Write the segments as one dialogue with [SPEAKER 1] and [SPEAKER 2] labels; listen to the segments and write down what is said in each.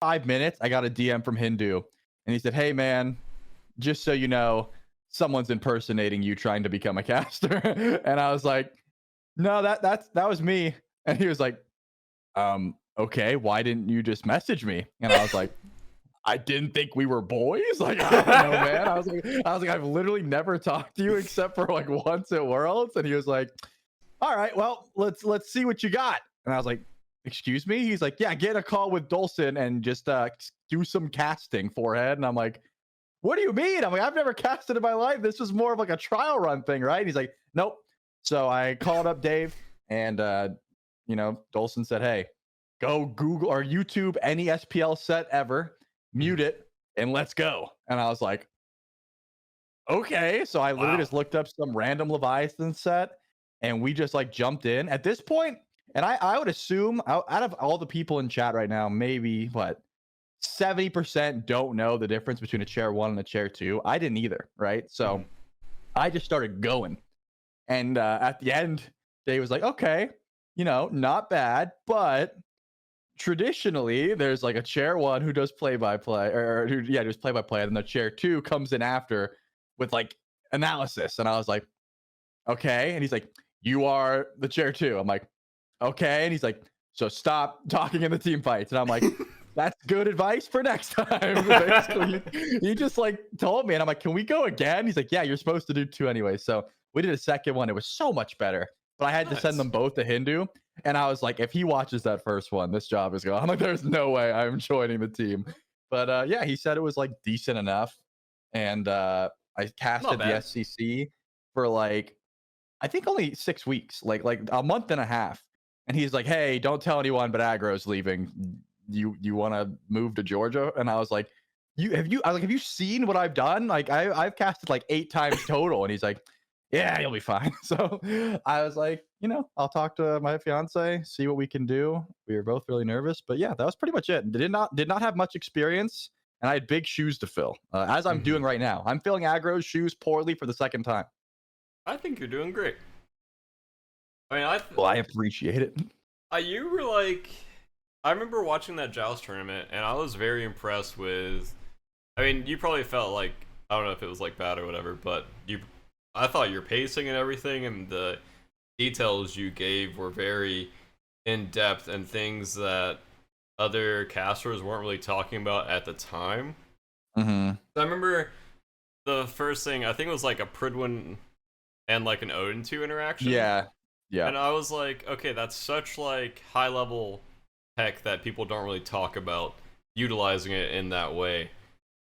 [SPEAKER 1] 5 minutes, I got a DM from Hindu, and he said, "Hey man, just so you know, someone's impersonating you trying to become a caster." And I was like, "No, that was me." And he was like, okay, why didn't you just message me?" And I was like, "I didn't think we were boys." Like, I don't know, man. I was like, "I've literally never talked to you except for like once at Worlds." And he was like, "All right, well, let's see what you got." And I was like, "Excuse me?" He's like, "Yeah, get a call with Dolson and just do some casting, forehead." And I'm like, "What do you mean?" I'm like, "I've never casted in my life. This was more of like a trial run thing, right?" And he's like, "Nope." So I called up Dave, and Dolson said, "Hey, go Google or YouTube any SPL set ever, mute it, and let's go." And I was like, "Okay." So I literally
[SPEAKER 2] Wow.
[SPEAKER 1] just looked up some random Leviathan set, and we just like jumped in. At this point, and I would assume out of all the people in chat right now, maybe what 70% don't know the difference between a chair one and a chair two. I didn't either, right? So I just started going. And at the end, Dave was like, "Okay, not bad, but traditionally there's like a chair one who does play by play, or who, yeah, does play by play, and the chair two comes in after with like analysis." And I was like, "Okay." And he's like, "You are the chair two." I'm like, "Okay." And he's like, "So stop talking in the team fights." And I'm like, "That's good advice for next time." Basically, he just like told me, and I'm like, "Can we go again?" He's like, "Yeah, you're supposed to do two anyway." So we did a second one. It was so much better, but I had to send
[SPEAKER 2] Nice.
[SPEAKER 1] them both to Hindu. And I was like, if he watches that first one, this job is gone. I'm like, there's no way I'm joining the team. But yeah, he said it was like decent enough. And I
[SPEAKER 2] Not
[SPEAKER 1] casted the
[SPEAKER 2] bad.
[SPEAKER 1] SCC for like, I think only 6 weeks, like a month and a half. And he's like, "Hey, don't tell anyone, but Aggro's leaving. You want to move to Georgia?" And I was like, I was like, "Have you seen what I've done? Like, I've casted like 8 times total." And he's like, "Yeah, you'll be fine." So I was like, I'll talk to my fiance, see what we can do. We were both really nervous, but yeah, that was pretty much it. Did not have much experience, and I had big shoes to fill, as I'm doing right now. I'm filling Aggro's shoes poorly for the second time.
[SPEAKER 2] I think you're doing great. I mean,
[SPEAKER 1] Well, I appreciate it.
[SPEAKER 2] you were like, I remember watching that Joust tournament, and I was very impressed with. I mean, you probably felt like, I don't know if it was like bad or whatever, but I thought your pacing and everything and the details you gave were very in depth and things that other casters weren't really talking about at the time.
[SPEAKER 1] Mm-hmm.
[SPEAKER 2] I remember the first thing, I think it was like a Pridwin and like an Odin 2 interaction.
[SPEAKER 1] Yeah. Yeah.
[SPEAKER 2] And I was like, okay, that's such like high level tech that people don't really talk about utilizing it in that way.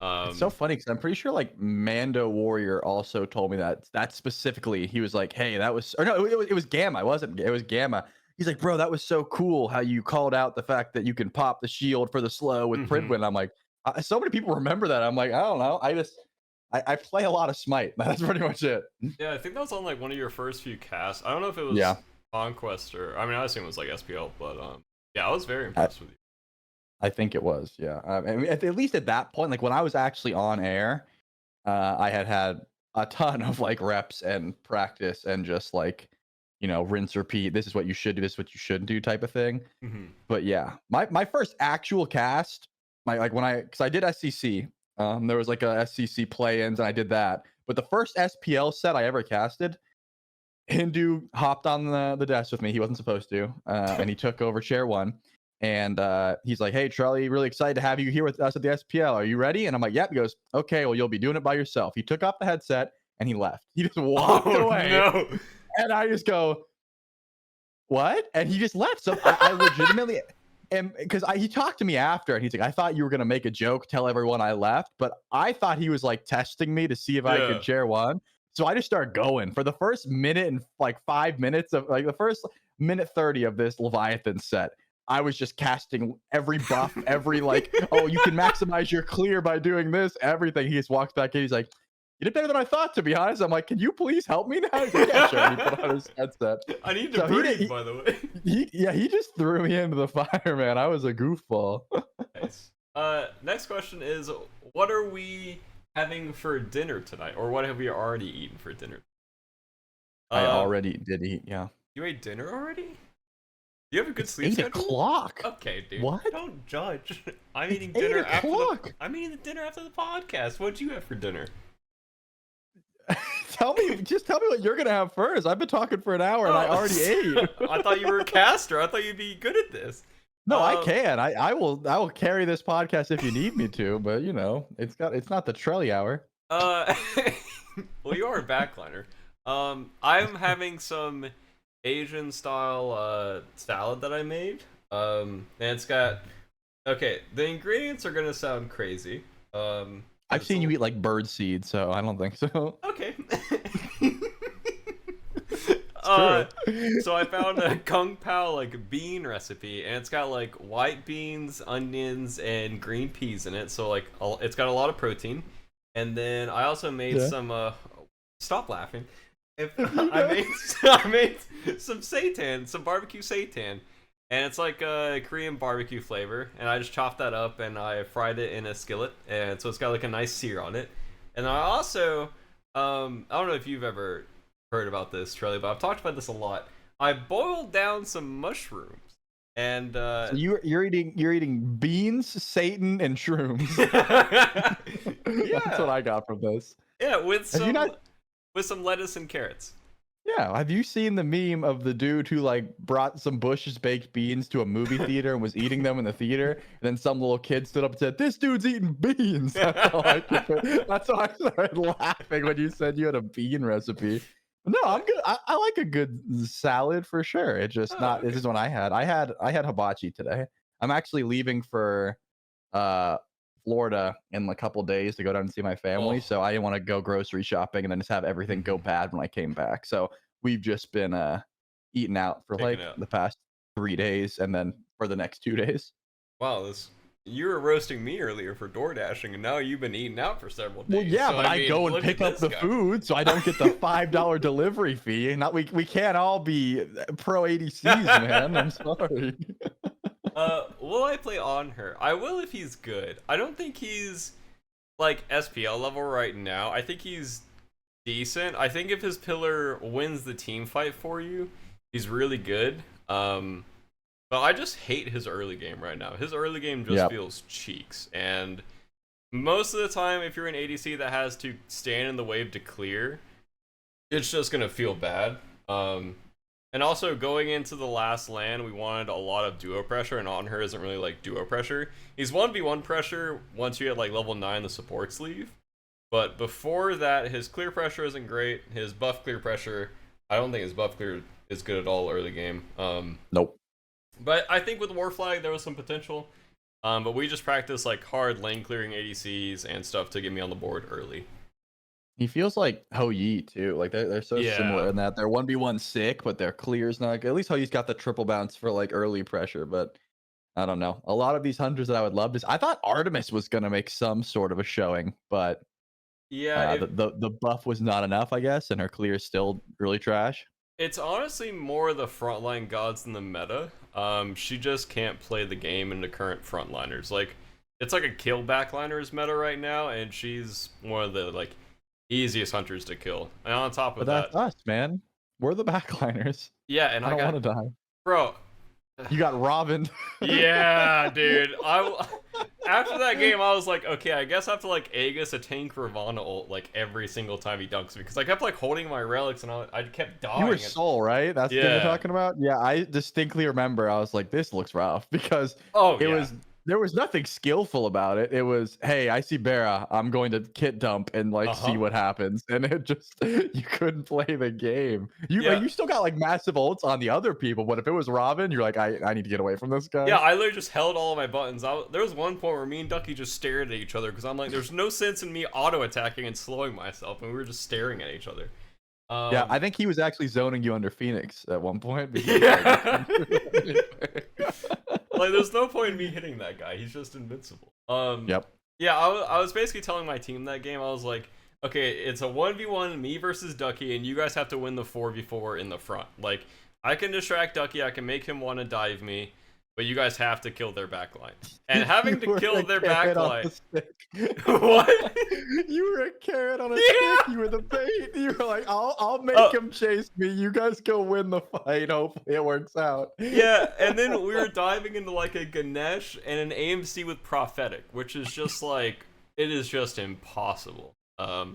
[SPEAKER 1] It's so
[SPEAKER 2] Um,
[SPEAKER 1] funny because I'm pretty sure like Mando Warrior also told me that specifically. He was like, "Hey, that was," or no, it was Gamma. It was Gamma. He's like, "Bro, that was so cool how you called out the fact that you can pop the shield for the slow with
[SPEAKER 2] mhm.
[SPEAKER 1] Pridwin." I'm like, so many people remember that. I'm like, I don't know. I play a lot of Smite. That's pretty much it.
[SPEAKER 2] Yeah, I think that was on like one of your first few casts. I don't know if it was
[SPEAKER 1] Yeah.
[SPEAKER 2] Conquest or, I mean, I assume it was like SPL, but yeah, I was very
[SPEAKER 1] I,
[SPEAKER 2] impressed with you.
[SPEAKER 1] I think it was. Yeah. I mean, at least at that point, like when I was actually on air, I had a ton of like reps and practice and just like, rinse, repeat. This is what you should do. This is what you shouldn't do type of thing.
[SPEAKER 2] Mhm.
[SPEAKER 1] But yeah, my first actual cast, because I did SCC. There was like a SCC play-ins and I did that. But the first SPL set I ever casted, Hindu hopped on the desk with me. He wasn't supposed to, and he took over chair one. And he's like, "Hey, Trelli, really excited to have you here with us at the SPL. Are you ready?" And I'm like, "Yep." He goes, "Okay, well, you'll be doing it by yourself." He took off the headset and he left. He just walked
[SPEAKER 2] Oh
[SPEAKER 1] away,
[SPEAKER 2] no!
[SPEAKER 1] and I just go, "What?" And he just left. So I legitimately, and because he talked to me after, and he's like, "I thought you were gonna make a joke, tell everyone I left, but I thought he was like testing me to see if I could
[SPEAKER 2] Yeah.
[SPEAKER 1] chair one." So I just started going for the first minute and like 5 minutes of like the first minute 30 of this Leviathan set. I was just casting every buff, every like, "Oh, you can maximize your clear by doing this," everything. He just walks back in. He's like, "You did better than I thought, to be honest." I'm like, "Can you please help me now?" He's like, "Yeah, sure." And he put on his headset.
[SPEAKER 2] I need to
[SPEAKER 1] So he did.
[SPEAKER 2] breathe, by the way.
[SPEAKER 1] He just threw me into the fire, man. I was a goofball.
[SPEAKER 2] Nice. Next question is, what are we having for dinner tonight, or what have we already eaten for dinner?
[SPEAKER 1] I
[SPEAKER 2] Um,
[SPEAKER 1] already did eat, yeah.
[SPEAKER 2] you ate dinner already? Do you have a good
[SPEAKER 1] It's
[SPEAKER 2] sleep
[SPEAKER 1] 8
[SPEAKER 2] schedule?
[SPEAKER 1] o'clock.
[SPEAKER 2] Okay, dude.
[SPEAKER 1] What?
[SPEAKER 2] Don't judge. I'm
[SPEAKER 1] It's
[SPEAKER 2] eating
[SPEAKER 1] 8
[SPEAKER 2] dinner after
[SPEAKER 1] o'clock.
[SPEAKER 2] I'm eating the dinner after the podcast. What'd you have for dinner?
[SPEAKER 1] Tell me what you're gonna have first. I've been talking for an hour and I already ate.
[SPEAKER 2] I thought you were a caster. I thought you'd be good at this.
[SPEAKER 1] No, I can. I will carry this podcast if you need me to, but you know, it's not the Trelli hour.
[SPEAKER 2] Well, you are a backliner. I'm having some Asian style salad that I made. And it's got okay. The ingredients are gonna sound crazy.
[SPEAKER 1] I've seen you eat like bird seed, so I don't think so.
[SPEAKER 2] Okay.
[SPEAKER 1] True.
[SPEAKER 2] So I found a Kung Pao like bean recipe, and it's got like white beans, onions, and green peas in it. So like it's got a lot of protein. And then I also made some. Stop laughing. I made some seitan, some barbecue seitan, and it's like a Korean barbecue flavor. And I just chopped that up and I fried it in a skillet, and so it's got like a nice sear on it. And I also, I don't know if you've ever heard about this, Trelli, but I've talked about this a lot. I boiled down some mushrooms, and
[SPEAKER 1] so you're eating beans, Satan, and shrooms.
[SPEAKER 2] Yeah,
[SPEAKER 1] That's what I got from this.
[SPEAKER 2] Yeah, with some lettuce and carrots.
[SPEAKER 1] Yeah, have you seen the meme of the dude who like brought some Bush's baked beans to a movie theater and was eating them in the theater? And then some little kid stood up and said, "This dude's eating beans." That's why I started laughing when you said you had a bean recipe. No, I'm good. I like a good salad for sure. It's just not.
[SPEAKER 2] Okay.
[SPEAKER 1] This is what I had. I had hibachi today. I'm actually leaving for Florida in a couple days to go down and see my family. So I didn't want to go grocery shopping and then just have everything go bad when I came back. So we've just been eating out for the past 3 days and then for the next 2 days.
[SPEAKER 2] Wow, you were roasting me earlier for door dashing, and now you've been eating out for several days.
[SPEAKER 1] Well, yeah,
[SPEAKER 2] so,
[SPEAKER 1] but I go and pick up the food, so I don't get the $5 delivery fee. Not we can't all be pro ADCs, man. I'm sorry.
[SPEAKER 2] Will I play on her? I will if he's good. I don't think he's like SPL level right now. I think he's decent. I think if his pillar wins the team fight for you, he's really good. But I just hate his early game right now. His early game just feels cheeks. And most of the time, if you're an ADC that has to stand in the wave to clear, it's just going to feel bad. And also, going into the last LAN, we wanted a lot of duo pressure, and on her isn't really like duo pressure. He's 1v1 pressure once you hit like level 9, the supports leave. But before that, his clear pressure isn't great. His buff clear pressure, I don't think his buff clear is good at all early game.
[SPEAKER 1] Nope.
[SPEAKER 2] But I think with War Flag, there was some potential. But we just practiced like hard lane clearing ADCs and stuff to get me on the board early.
[SPEAKER 1] He feels like Ho Yi too. Like they're so similar in that they're 1v1 sick, but their clear's not good. At least Ho Yi's got the triple bounce for like early pressure, but I don't know. A lot of these hunters that I would love to. I thought Artemis was gonna make some sort of a showing, but the buff was not enough, I guess, and her clear is still really trash.
[SPEAKER 2] It's honestly more the frontline gods than the meta. She just can't play the game into current frontliners. Like it's like a kill backliners meta right now, and she's one of the like easiest hunters to kill. And on top of
[SPEAKER 1] that's us, man. We're the backliners.
[SPEAKER 2] Yeah, and I
[SPEAKER 1] don't want to die,
[SPEAKER 2] bro.
[SPEAKER 1] You got Robin.
[SPEAKER 2] Yeah, dude. After that game, I was like, okay, I guess I have to like Aegis a tank Ravana ult like every single time he dunks me, because I kept like holding my relics and I kept dying.
[SPEAKER 1] You were Soul, right? That's what you're talking about. Yeah, I distinctly remember. I was like, this looks rough because there was nothing skillful about it. It was, hey, I see BaRRa, I'm going to kit dump and like see what happens, and it just you couldn't play the game. You still got like massive ults on the other people, but if it was Robin, you're like, I need to get away from this guy.
[SPEAKER 2] Yeah, I literally just held all of my buttons. There was one point where me and Ducky just stared at each other because I'm like, there's no sense in me auto attacking and slowing myself, and we were just staring at each other.
[SPEAKER 1] Yeah, I think he was actually zoning you under Phoenix at one point.
[SPEAKER 2] Like, there's no point in me hitting that guy. He's just invincible.
[SPEAKER 1] Yep.
[SPEAKER 2] Yeah, I was basically telling my team that game, I was like, okay, it's a 1v1, me versus Ducky, and you guys have to win the 4v4 in the front. Like, I can distract Ducky, I can make him want to dive me, but but you guys have to kill their backline. And having to kill their
[SPEAKER 1] carrot on
[SPEAKER 2] backline.
[SPEAKER 1] the stick.
[SPEAKER 2] What?
[SPEAKER 1] You were a carrot on a
[SPEAKER 2] Yeah.
[SPEAKER 1] stick. You were the bait. You were like, I'll make him chase me. You guys go win the fight. Hopefully it works out.
[SPEAKER 2] Yeah, and then we were diving into like a Ganesh and an AMC with Prophetic, which is just like, it is just impossible.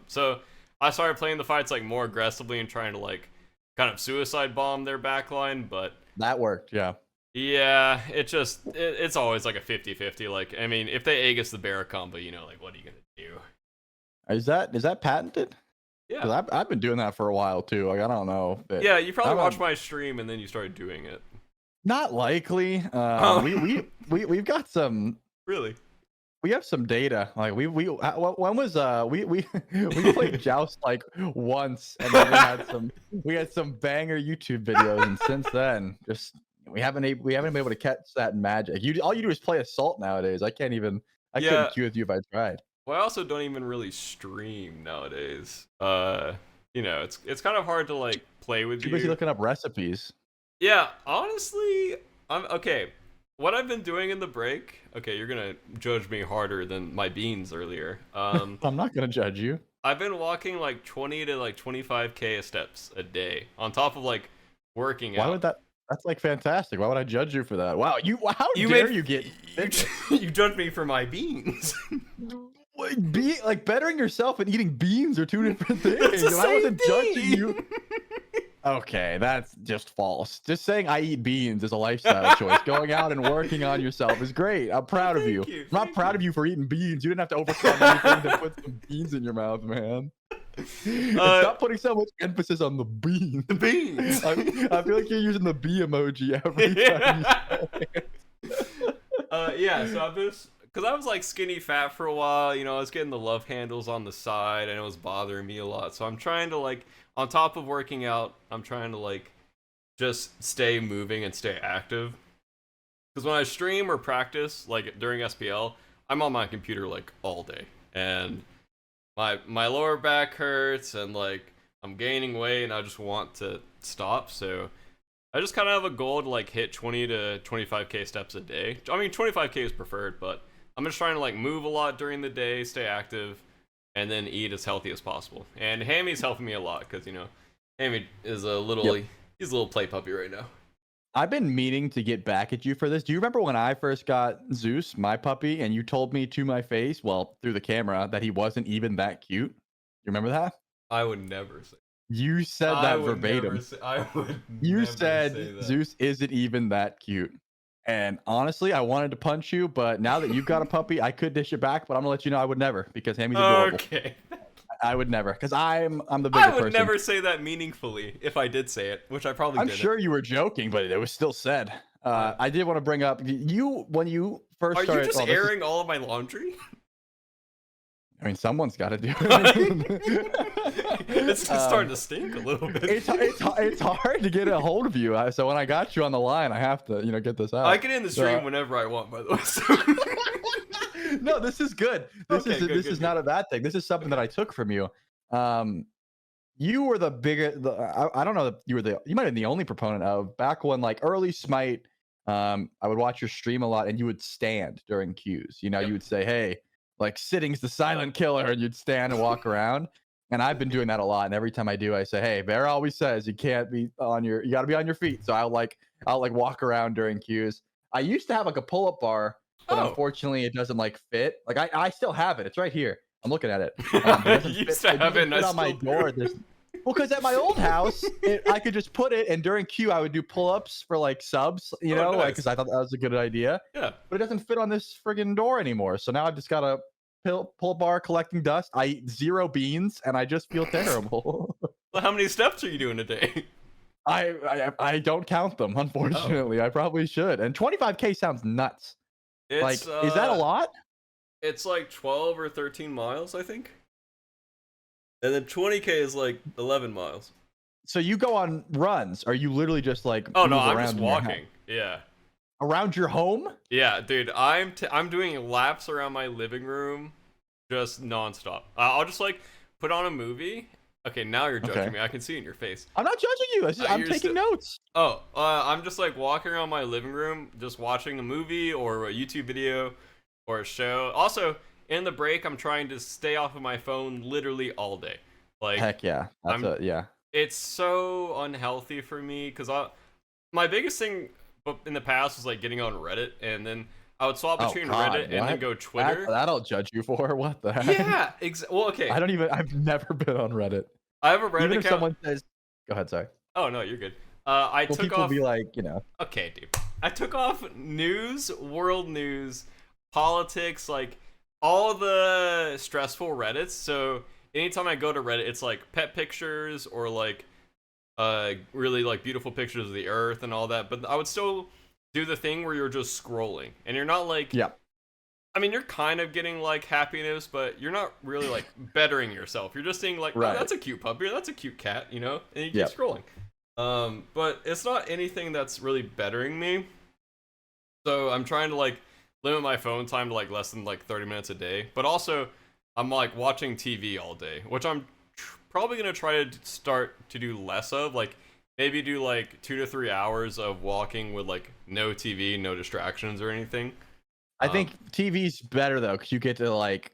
[SPEAKER 2] So I started playing the fights like more aggressively and trying to like kind of suicide bomb their backline, but
[SPEAKER 1] that worked. Yeah.
[SPEAKER 2] Yeah, it's always like a 50-50. Like, I mean, if they Aegis the BaRRa combo, you know, like, what are you gonna do?
[SPEAKER 1] Is that patented?
[SPEAKER 2] Yeah.
[SPEAKER 1] 'Cause I've been doing that for a while too. Like, I don't know.
[SPEAKER 2] Yeah, you probably watched my stream and then you started doing it.
[SPEAKER 1] Not likely. We've got some.
[SPEAKER 2] Really?
[SPEAKER 1] We have some data. Like when was we played Joust like once, and then we had some banger YouTube videos, and since then just we haven't been able to catch that magic. All you do is play Assault nowadays. I couldn't queue with you if I tried.
[SPEAKER 2] Well, I also don't even really stream nowadays. You know, it's kind of hard to like play with you.
[SPEAKER 1] You're busy looking up recipes.
[SPEAKER 2] Yeah, honestly, okay. What I've been doing in the break, okay, you're gonna judge me harder than my beans earlier.
[SPEAKER 1] I'm not gonna judge you.
[SPEAKER 2] I've been walking like 20 to like 25k steps a day on top of like working out.
[SPEAKER 1] Why would that? That's like fantastic. Why would I judge you for that? Wow, how dare you get
[SPEAKER 2] you judge me for my beans?
[SPEAKER 1] Like bettering yourself and eating beans are two different things.
[SPEAKER 2] That's the same
[SPEAKER 1] I wasn't
[SPEAKER 2] thing.
[SPEAKER 1] judging you. Okay, that's just false. Just saying I eat beans is a lifestyle choice. Going out and working on yourself is great. I'm proud of you. I'm not proud of you for eating beans. You didn't have to overcome anything to put some beans in your mouth, man. Stop putting so much emphasis on the beans.
[SPEAKER 2] The beans.
[SPEAKER 1] I feel like you're using the bee emoji every time you say it.
[SPEAKER 2] Yeah, so I've just, because I was like skinny fat for a while, you know, I was getting the love handles on the side and it was bothering me a lot. So I'm trying to like, on top of working out, I'm trying to like just stay moving and stay active. Because when I stream or practice, like during SPL, I'm on my computer like all day. And my lower back hurts and like I'm gaining weight and I just want to stop. So I just kind of have a goal to like hit 20 to 25k steps a day. I mean, 25k is preferred, but I'm just trying to like move a lot during the day, stay active, and then eat as healthy as possible. And Hammy's helping me a lot because, you know, Hammy is a little, he's a little play puppy right now.
[SPEAKER 1] I've been meaning to get back at you for this. Do you remember when I first got Zeus, my puppy, and you told me to my face, well, through the camera, that he wasn't even that cute? You remember that?
[SPEAKER 2] I would never say.
[SPEAKER 1] You said that verbatim. You said Zeus isn't even that cute. And honestly, I wanted to punch you, but now that you've got a puppy, I could dish it back, but I'm gonna let you know I would never, because Hammy's adorable.
[SPEAKER 2] Okay.
[SPEAKER 1] I would never, because I'm the bigger person.
[SPEAKER 2] I would never say that meaningfully if I did say it, which I probably didn't.
[SPEAKER 1] I'm sure you were joking, but it was still said. I did want to bring up when you first started.
[SPEAKER 2] Are you just airing all of my laundry?
[SPEAKER 1] I mean, someone's got to do it.
[SPEAKER 2] It's starting to stink a little bit.
[SPEAKER 1] It's hard to get a hold of you. So when I got you on the line, I have to, get this out.
[SPEAKER 2] I can end the stream whenever I want, by the way.
[SPEAKER 1] No, this is good. This is not a bad thing. This is something that I took from you. You were the biggest. I don't know. You might have been the only proponent of back when like early Smite. I would watch your stream a lot, and you would stand during queues. You would say, "Hey, like sitting's the silent killer," and you'd stand and walk around. And I've been doing that a lot. And every time I do, I say, "Hey, BaRRa always says you can't be you got to be on your feet." So I'll walk around during queues. I used to have like a pull-up bar, but unfortunately it doesn't like fit. Like I still have it. It's right here. I'm looking at it.
[SPEAKER 2] You used to have it.
[SPEAKER 1] On my door. Well, because at my old house, I could just put it, and during queue, I would do pull-ups for like subs, like because I thought that was a good idea.
[SPEAKER 2] Yeah.
[SPEAKER 1] But it doesn't fit on this friggin' door anymore. So now I've just got a pull bar collecting dust. I eat 0 beans, and I just feel terrible.
[SPEAKER 2] Well, how many steps are you doing a day?
[SPEAKER 1] I don't count them, unfortunately. I probably should. And 25k sounds nuts. Is that a lot?
[SPEAKER 2] It's like 12 or 13 miles, I think. And then 20k is like 11 miles.
[SPEAKER 1] So you go on runs? Are you literally just like?
[SPEAKER 2] Oh no, I'm just walking. Yeah.
[SPEAKER 1] Around your home?
[SPEAKER 2] Yeah, dude. I'm doing laps around my living room, just nonstop. I'll just like put on a movie, Okay, now you're judging
[SPEAKER 1] Okay.
[SPEAKER 2] me. I can see in your face.
[SPEAKER 1] I'm not judging you. I'm
[SPEAKER 2] You're
[SPEAKER 1] taking notes.
[SPEAKER 2] Oh, I'm just like walking around my living room, just watching a movie or a YouTube video or a show. Also, in the break, I'm trying to stay off of my phone literally all day. Like,
[SPEAKER 1] Heck yeah. Yeah.
[SPEAKER 2] It's so unhealthy for me because my biggest thing in the past was like getting on Reddit, and then I would swap between Reddit and then go Twitter.
[SPEAKER 1] That I'll judge you for. What the heck?
[SPEAKER 2] Yeah, well, okay.
[SPEAKER 1] I've never been on Reddit.
[SPEAKER 2] I have a Reddit
[SPEAKER 1] Even
[SPEAKER 2] account.
[SPEAKER 1] if someone says, go ahead, sorry.
[SPEAKER 2] Oh no, you're good.
[SPEAKER 1] People be like,
[SPEAKER 2] Okay, dude. I took off news, world news, politics, like all the stressful Reddits. So anytime I go to Reddit, it's like pet pictures or like really like beautiful pictures of the earth and all that. But I would still do the thing where you're just scrolling and you're not like,
[SPEAKER 1] yeah.
[SPEAKER 2] I mean, you're kind of getting like happiness, but you're not really like bettering yourself. You're just seeing like,
[SPEAKER 1] right.
[SPEAKER 2] Oh, that's a cute puppy, or that's a cute cat, and you keep scrolling. But it's not anything that's really bettering me. So I'm trying to like limit my phone time to like less than like 30 minutes a day. But also, I'm like watching TV all day, which I'm probably gonna try to start to do less of. Like maybe do like 2 to 3 hours of walking with like no TV, no distractions or anything.
[SPEAKER 1] I think TV's better though, because you get to like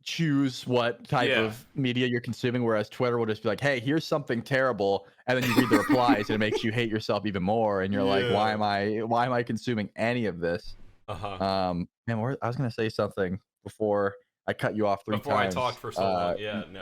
[SPEAKER 1] choose what type of media you're consuming, whereas Twitter will just be like, hey, here's something terrible, and then you read the replies and it makes you hate yourself even more, and you're like, why am I consuming any of this? Man, I was gonna say something before I cut you off three times.
[SPEAKER 2] Before I talked for so long.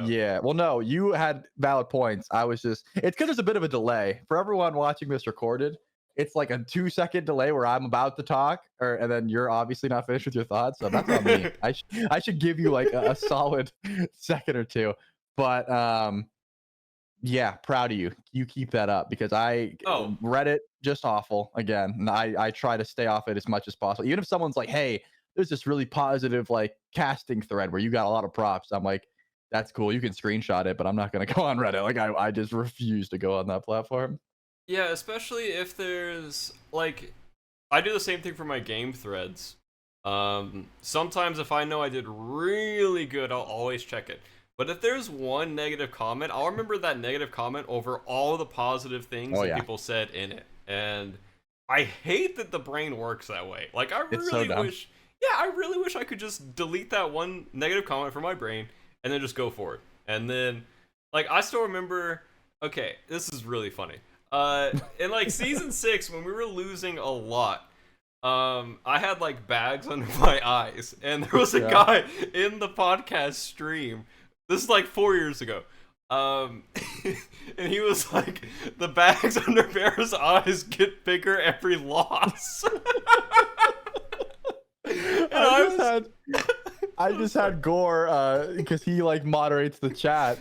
[SPEAKER 1] Yeah, well, no, you had valid points. It's because there's a bit of a delay for everyone watching this recorded. It's like a 2-second delay where I'm about to talk, and then you're obviously not finished with your thoughts. So that's on me. I should give you like a solid second or two. But yeah, proud of you. You keep that up, because Reddit just awful again. And I try to stay off it as much as possible. Even if someone's like, hey, there's this really positive like casting thread where you got a lot of props, I'm like, that's cool. You can screenshot it, but I'm not gonna go on Reddit. Like I just refuse to go on that platform.
[SPEAKER 2] Yeah, especially if there's like, I do the same thing for my game threads. Sometimes if I know I did really good, I'll always check it. But if there's one negative comment, I'll remember that negative comment over all the positive things that people said in it. And I hate that the brain works that way. Like I really wish I could just delete that one negative comment from my brain and then just go for it. And then like I still remember, okay, this is really funny. In like season 6 when we were losing a lot, I had like bags under my eyes, and there was a guy in the podcast stream. This is like 4 years ago. And he was like, the bags under Bear's eyes get bigger every loss.
[SPEAKER 1] I just had Gore, because he like moderates the chat.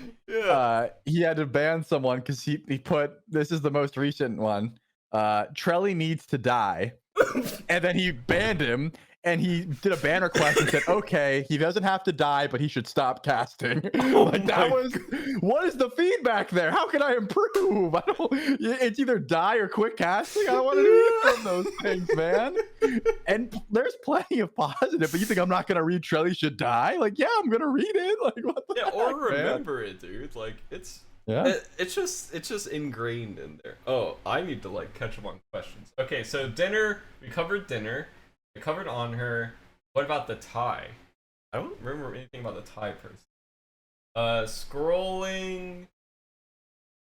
[SPEAKER 1] He had to ban someone because he put, this is the most recent one, Trelli needs to die, and then he banned him, and he did a ban request and said, okay, he doesn't have to die, but he should stop casting. What is the feedback there? How can I improve? It's either die or quit casting. I don't want to do either of those things, man. And there's plenty of positive, but you think I'm not gonna read Trelli should die? Like, yeah, I'm gonna read it. Like, what the heck,
[SPEAKER 2] or remember
[SPEAKER 1] man?
[SPEAKER 2] it, dude. Like, it's just ingrained in there. Oh, I need to like catch up on questions. Okay, so dinner, we covered dinner. We covered on her. What about the tie? I don't remember anything about the tie person. Scrolling.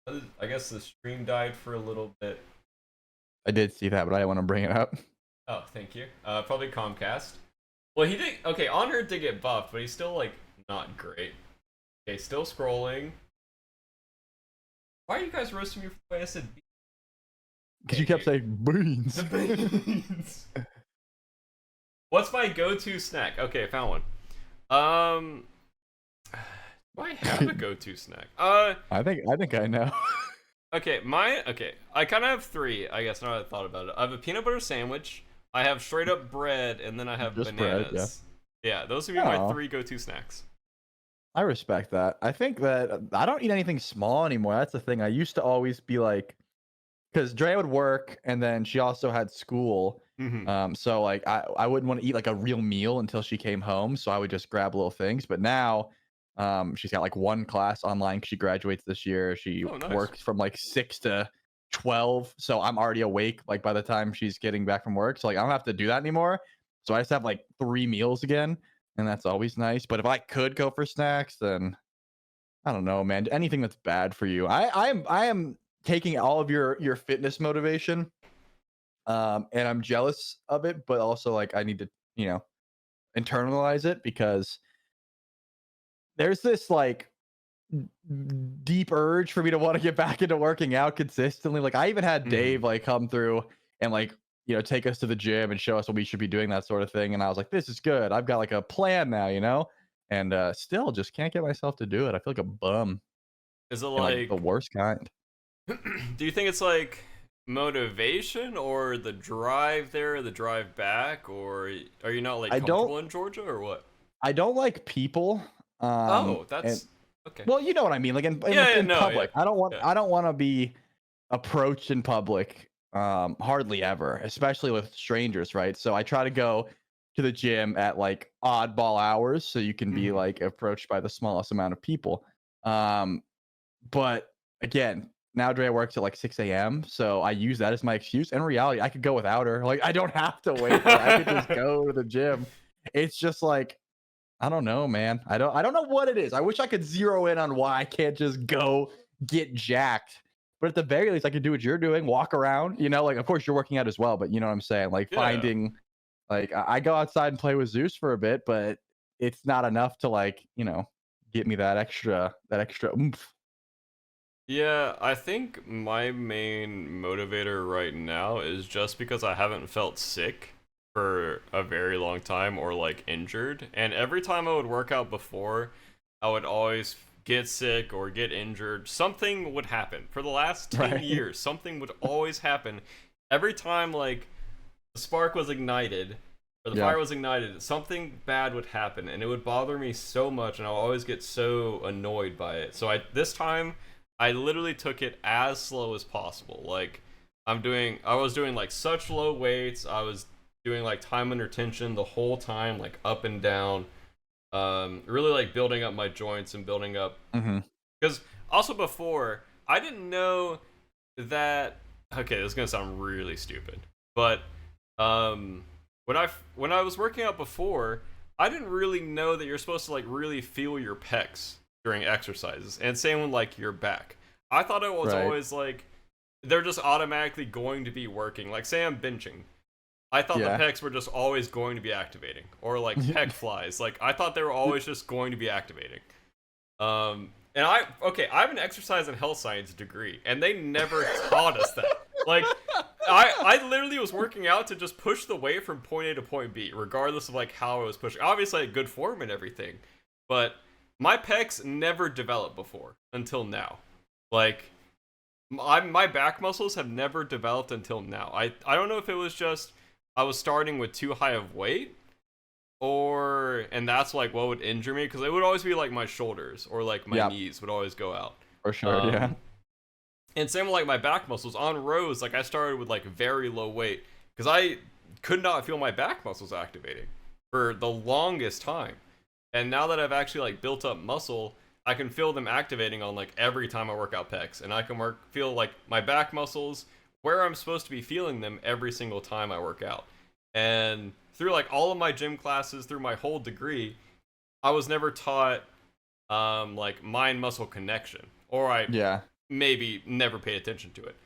[SPEAKER 2] I guess the stream died for a little bit.
[SPEAKER 1] I did see that, but I didn't want to bring it up.
[SPEAKER 2] Oh, thank you. Probably Comcast. Well, he did. Okay, on her did get buffed, but he's still like not great. Okay, still scrolling. Why are you guys roasting me for the way I said beans?
[SPEAKER 1] Because you kept saying beans.
[SPEAKER 2] The beans. What's my go-to snack? Okay, I found one. Do I have a go-to snack?
[SPEAKER 1] I think I know.
[SPEAKER 2] Okay, I kind of have 3, I guess, now that I thought about it. I have a peanut butter sandwich, I have straight up bread, and then I have
[SPEAKER 1] just
[SPEAKER 2] bananas.
[SPEAKER 1] Bread,
[SPEAKER 2] yeah, those would be my 3 go-to snacks.
[SPEAKER 1] I respect that. I think that I don't eat anything small anymore. That's the thing. I used to always be like, because Drea would work, and then she also had school. So like I wouldn't want to eat like a real meal until she came home. So I would just grab little things. But now She's got like one class online. She graduates this year. She
[SPEAKER 2] Oh, nice.
[SPEAKER 1] works from like 6 to 12. So I'm already awake like by the time she's getting back from work. So like I don't have to do that anymore. So I just have like 3 meals again, and that's always nice. But if I could go for snacks, then I don't know, man. Anything that's bad for you. I am taking all of your fitness motivation, and I'm jealous of it, but also like I need to, internalize it because there's this like deep urge for me to want to get back into working out consistently. Like I even had Dave like come through and like, take us to the gym and show us what we should be doing, that sort of thing. And I was like, this is good. I've got like a plan now, and still just can't get myself to do it. I feel like a bum.
[SPEAKER 2] Is it
[SPEAKER 1] And, like the
[SPEAKER 2] like,
[SPEAKER 1] worst kind.
[SPEAKER 2] do you think it's like motivation or the drive there, the drive back, or are you not like
[SPEAKER 1] I
[SPEAKER 2] comfortable
[SPEAKER 1] don't
[SPEAKER 2] in Georgia or what?
[SPEAKER 1] I don't like people.
[SPEAKER 2] Oh,
[SPEAKER 1] And
[SPEAKER 2] that's okay.
[SPEAKER 1] well, you know what I mean. Like in
[SPEAKER 2] No,
[SPEAKER 1] public.
[SPEAKER 2] yeah.
[SPEAKER 1] I don't want to be approached in public hardly ever, especially with strangers, right? So I try to go to the gym at like oddball hours so you can be like approached by the smallest amount of people. But again, now Drea works at like 6 a.m. So I use that as my excuse. In reality, I could go without her. Like I don't have to wait for her. I could just go to the gym. It's just like I don't know, man. I don't know what it is. I wish I could zero in on why I can't just go get jacked. But at the very least, I could do what you're doing, walk around, like of course you're working out as well, but you know what I'm saying? Like
[SPEAKER 2] Yeah.
[SPEAKER 1] finding like I go outside and play with Zeus for a bit, but it's not enough to like, get me that extra oomph.
[SPEAKER 2] Yeah, I think my main motivator right now is just because I haven't felt sick for a very long time or like injured. And every time I would work out before, I would always get sick or get injured. Something would happen. For the last 10 years, something would always happen. Every time like the spark was ignited or the fire was ignited, something bad would happen and it would bother me so much and I'll always get so annoyed by it. So this time I literally took it as slow as possible. Like I was doing like such low weights. I was doing like time under tension the whole time, like up and down. Really like building up my joints and building up. Because also before, I didn't know that. Okay, this is gonna sound really stupid, but when I was working out before, I didn't really know that you're supposed to like really feel your pecs during exercises, and same with like your back. I thought it was always like they're just automatically going to be working. Like say I'm benching, I thought the pecs were just always going to be activating, or like pec flies. Like I thought they were always just going to be activating. And I have an exercise and health science degree, and they never taught us that. Like I literally was working out to just push the weight from point A to point B, regardless of like how I was pushing. Obviously, I had good form and everything, but my pecs never developed before until now. Like my back muscles have never developed until now. I don't know if it was just I was starting with too high of weight, and that's like what would injure me, because it would always be like my shoulders or like my knees would always go out.
[SPEAKER 1] For sure,
[SPEAKER 2] And same with like my back muscles on rows. Like I started with like very low weight because I could not feel my back muscles activating for the longest time. And now that I've actually like built up muscle, I can feel them activating on like every time I work out pecs, and I can feel like my back muscles where I'm supposed to be feeling them every single time I work out. And through like all of my gym classes, through my whole degree, I was never taught like mind muscle connection, or I maybe never paid attention to it.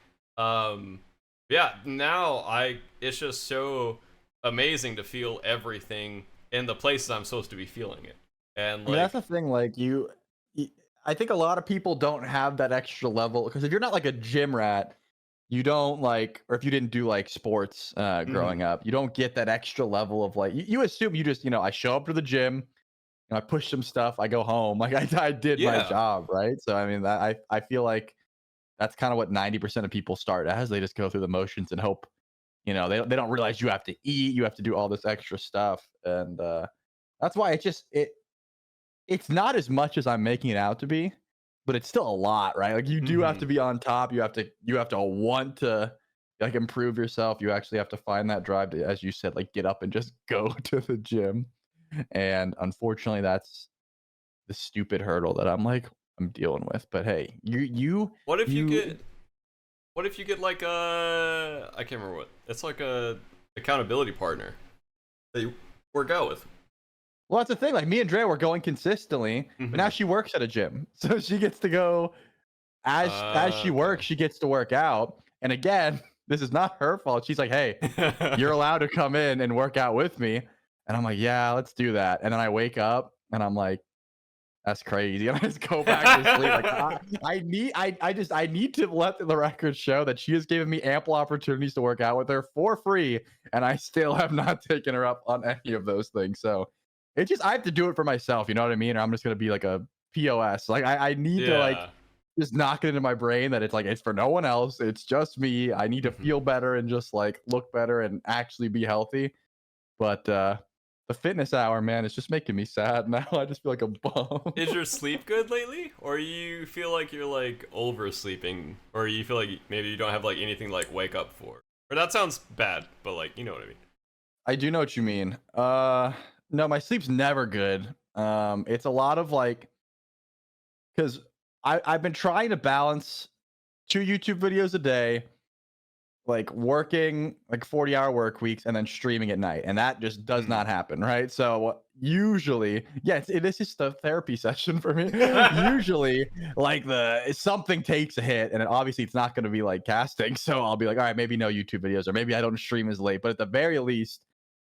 [SPEAKER 2] Now it's just so amazing to feel everything in the places I'm supposed to be feeling it. And like,
[SPEAKER 1] that's the thing. Like I think a lot of people don't have that extra level, because if you're not like a gym rat, you don't like, or if you didn't do like sports growing up, you don't get that extra level of like, you assume you just, I show up to the gym, I push some stuff, I go home. Like I did my job, right? So I mean, that I feel like that's kind of what 90% of people start as. They just go through the motions and hope, they don't realize you have to eat, you have to do all this extra stuff. And that's why it's not as much as I'm making it out to be, but it's still a lot, right? Like you do have to be on top. You have to want to like improve yourself. You actually have to find that drive to, as you said, like get up and just go to the gym. And unfortunately, that's the stupid hurdle that I'm dealing with. But hey,
[SPEAKER 2] What if you
[SPEAKER 1] you
[SPEAKER 2] get like a, I can't remember what. It's like a accountability partner that you work out with.
[SPEAKER 1] well, that's the thing. Like me and Dre were going consistently, but now she works at a gym, so she gets to go as she
[SPEAKER 2] Okay.
[SPEAKER 1] works. She gets to work out, and again, this is not her fault. She's like, "Hey, you're allowed to come in and work out with me," and I'm like, "Yeah, let's do that." And then I wake up and I'm like, "That's crazy," and I just go back to sleep. Like I need to let the record show that she has given me ample opportunities to work out with her for free, and I still have not taken her up on any of those things. So it's just I have to do it for myself. You know what I mean? Or I'm just gonna be like a POS. Like I need to like
[SPEAKER 2] Yeah.
[SPEAKER 1] just knock it into my brain that it's like it's for no one else. It's just me. I need to feel better and just like look better and actually be healthy. But the fitness hour, man, is just making me sad now. I just feel like a bum.
[SPEAKER 2] Is your sleep good lately, or you feel like you're like oversleeping, or you feel like maybe you don't have like anything to like wake up for? Or that sounds bad, but like you know what I mean.
[SPEAKER 1] I do know what you mean. No, my sleep's never good. It's a lot of like because I've been trying to balance 2 YouTube videos a day, like working like 40-hour work weeks and then streaming at night, and that just does not happen, right? So usually, yeah, this is the therapy session for me. Usually like the something takes a hit, and obviously it's not going to be like casting, so I'll be like, all right, maybe no YouTube videos, or maybe I don't stream as late, but at the very least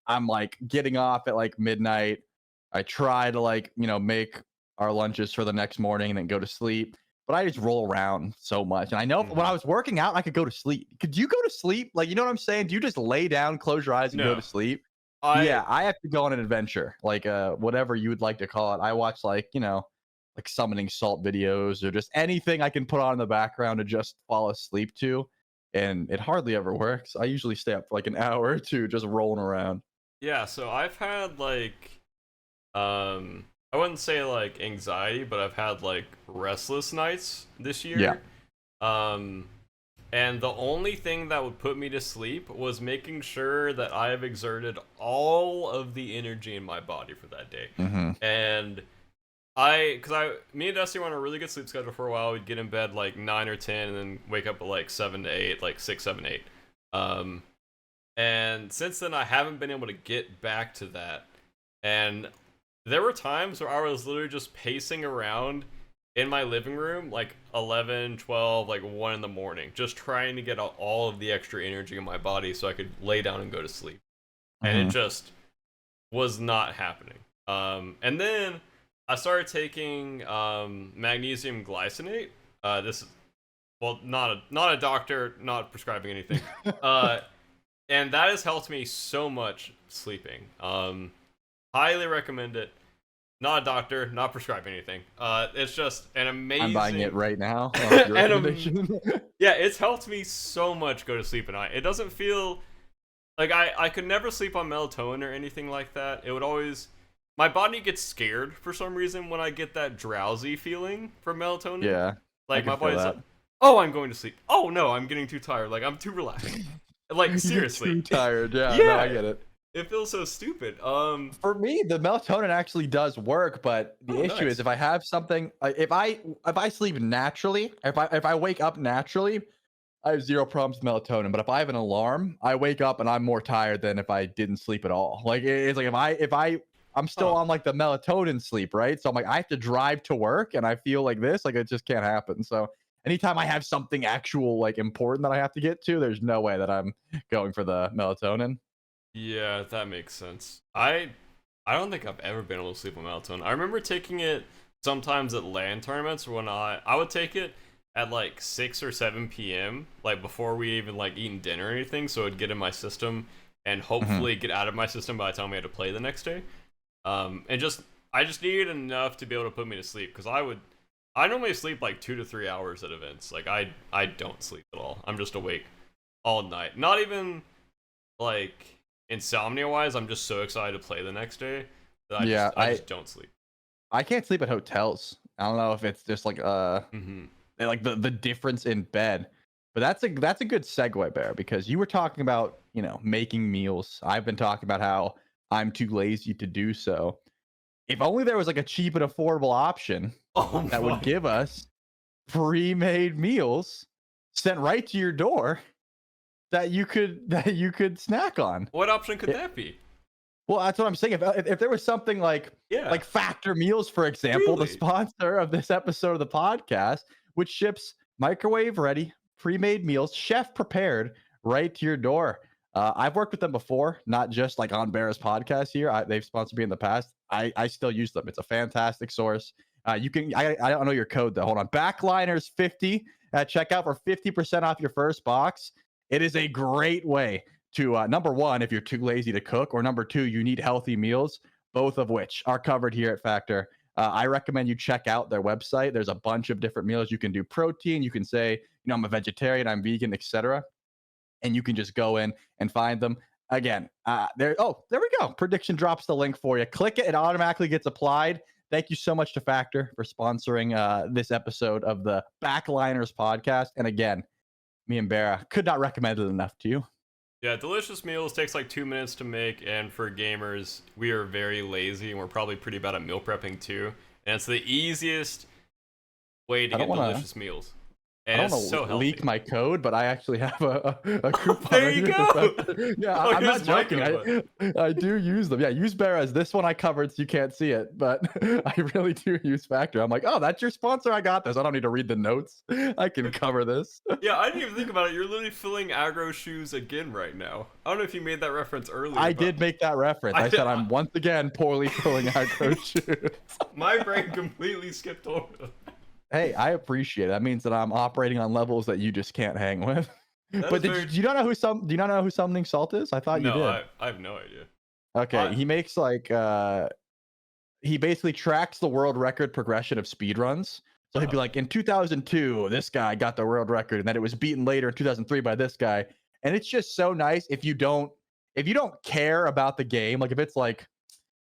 [SPEAKER 1] I'm like getting off at like midnight. I try to like, make our lunches for the next morning and then go to sleep. But I just roll around so much. And I know when I was working out, I could go to sleep. Could you go to sleep? Like, you know what I'm saying? Do you just lay down, close your eyes, and go
[SPEAKER 2] No,
[SPEAKER 1] to sleep?
[SPEAKER 2] I
[SPEAKER 1] Yeah, I have to go on an adventure, like whatever you would like to call it. I watch like, like summoning salt videos or just anything I can put on in the background to just fall asleep to. And it hardly ever works. I usually stay up for like an hour or two just rolling around.
[SPEAKER 2] yeah. So I've had like I wouldn't say like anxiety, but I've had like restless nights this
[SPEAKER 1] Yeah.
[SPEAKER 2] year. Um, and the only thing that would put me to sleep was making sure that I have exerted all of the energy in my body for that day.
[SPEAKER 1] Mm-hmm.
[SPEAKER 2] And me and Dusty were on a really good sleep schedule for a while. We'd get in bed like 9 or 10, and then wake up at like 7 to 8, like 6, 7, 8. And since then, I haven't been able to get back to that. And there were times where I was literally just pacing around in my living room like 11, 12, like 1 in the morning, just trying to get all of the extra energy in my body so I could lay down and go to sleep. And it just was not happening. And then I started taking magnesium glycinate. This is, well, not a doctor, not prescribing anything. And that has helped me so much sleeping. Highly recommend it. Not a doctor, not prescribing anything. It's just an amazing.
[SPEAKER 1] I'm buying it right now. Your recommendation.
[SPEAKER 2] Yeah, it's helped me so much go to sleep at night. It doesn't feel like I could never sleep on melatonin or anything like that. It would always, my body gets scared for some reason when I get that drowsy feeling from melatonin.
[SPEAKER 1] Yeah.
[SPEAKER 2] Like my body's like, oh, I'm going to sleep. Oh no, I'm getting too tired. Like I'm too relaxed. Like seriously.
[SPEAKER 1] You're too tired. Yeah,
[SPEAKER 2] Yeah.
[SPEAKER 1] no, I get it.
[SPEAKER 2] It feels so stupid.
[SPEAKER 1] For me, the melatonin actually does work, but the issue is if I have something, if I sleep naturally, if I wake up naturally, I have zero problems with melatonin. But if I have an alarm, I wake up and I'm more tired than if I didn't sleep at all. Like it's like I'm still on like the melatonin sleep, right? So I'm like I have to drive to work and I feel like this, like it just can't happen. So anytime I have something actual like important that I have to get to, there's no way that I'm going for the melatonin.
[SPEAKER 2] Yeah, that makes sense. I don't think I've ever been able to sleep on melatonin. I remember taking it sometimes at LAN tournaments when I would take it at like 6 or 7 p.m. like before we even like eaten dinner or anything, so it'd get in my system and hopefully get out of my system by the time we had to play the next day. And I just needed enough to be able to put me to sleep because I normally sleep like 2 to 3 hours at events. Like I don't sleep at all. I'm just awake all night. Not even like insomnia wise, I'm just so excited to play the next day that I just don't sleep.
[SPEAKER 1] I can't sleep at hotels. I don't know if it's just like like the difference in bed. But that's a good segue, Bear, because you were talking about, making meals. I've been talking about how I'm too lazy to do so. if only there was like a cheap and affordable option that would give us pre-made meals sent right to your door that you could snack on.
[SPEAKER 2] What option could that be?
[SPEAKER 1] Well, that's what I'm saying. If there was something like Factor Meals, for example, the sponsor of this episode of the podcast, which ships microwave ready, pre-made meals, chef prepared right to your door. I've worked with them before, not just like on BaRRa's podcast here. They've sponsored me in the past. I still use them. It's a fantastic source. You can, I don't know your code though. Hold on. Backliners50 at checkout for 50% off your first box. It is a great way to, number one, if you're too lazy to cook, or number two, you need healthy meals, both of which are covered here at Factor. I recommend you check out their website. There's a bunch of different meals. You can do protein. You can say, I'm a vegetarian, I'm vegan, etc. And you can just go in and find them. Again, there we go. Prediction drops the link for you. Click it. It automatically gets applied. Thank you so much to Factor for sponsoring this episode of the Backliners podcast. And again, me and BaRRaCC could not recommend it enough to you.
[SPEAKER 2] Yeah, delicious meals takes like 2 minutes to make, and for gamers, we are very lazy, and we're probably pretty bad at meal prepping too. And it's the easiest way to get delicious meals. And
[SPEAKER 1] I don't
[SPEAKER 2] it's so healthy.
[SPEAKER 1] Leak my code, but I actually have a coupon.
[SPEAKER 2] There you go.
[SPEAKER 1] Yeah, I'm not joking. I do use them. Yeah, use BaRRa's. This one I covered, so you can't see it, but I really do use Factor. I'm like, oh, that's your sponsor. I got this. I don't need to read the notes. I can cover this.
[SPEAKER 2] Yeah, I didn't even think about it. You're literally filling aggro shoes again right now. I don't know if you made that reference earlier.
[SPEAKER 1] I did make that reference. I said I'm once again poorly filling aggro shoes.
[SPEAKER 2] My brain completely skipped over them.
[SPEAKER 1] Hey, I appreciate it. That means that I'm operating on levels that you just can't hang with. But do you not know who Summoning Salt is? I thought you did.
[SPEAKER 2] No, I have no idea.
[SPEAKER 1] Okay, he makes like he basically tracks the world record progression of speedruns. So he'd be like, in 2002, this guy got the world record, and then it was beaten later in 2003 by this guy. And it's just so nice if you don't care about the game, like if it's like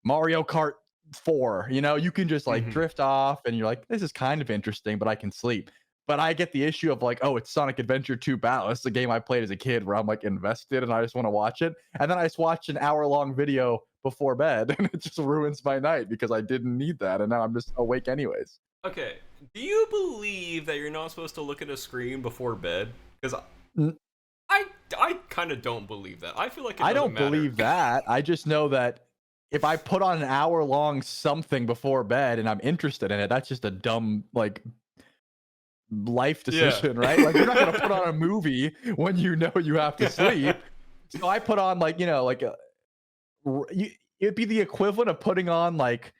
[SPEAKER 1] Mario Kart 4, you can just like drift off and you're like, this is kind of interesting, but I can sleep. But I get the issue of like, oh, it's Sonic Adventure 2 Battle. It's the game I played as a kid where I'm like invested and I just want to watch it. And then I just watch an hour-long video before bed and it just ruins my night because I didn't need that. And now I'm just awake anyways.
[SPEAKER 2] Okay. Do you believe that you're not supposed to look at a screen before bed? Because I kind of don't believe that. I feel like it doesn't matter.
[SPEAKER 1] Believe that. I just know that if I put on an hour-long something before bed and I'm interested in it, that's just a dumb, like, life decision, right? Like, you're not going to put on a movie when you know you have to sleep. So I put on, like, it'd be the equivalent of putting on, like,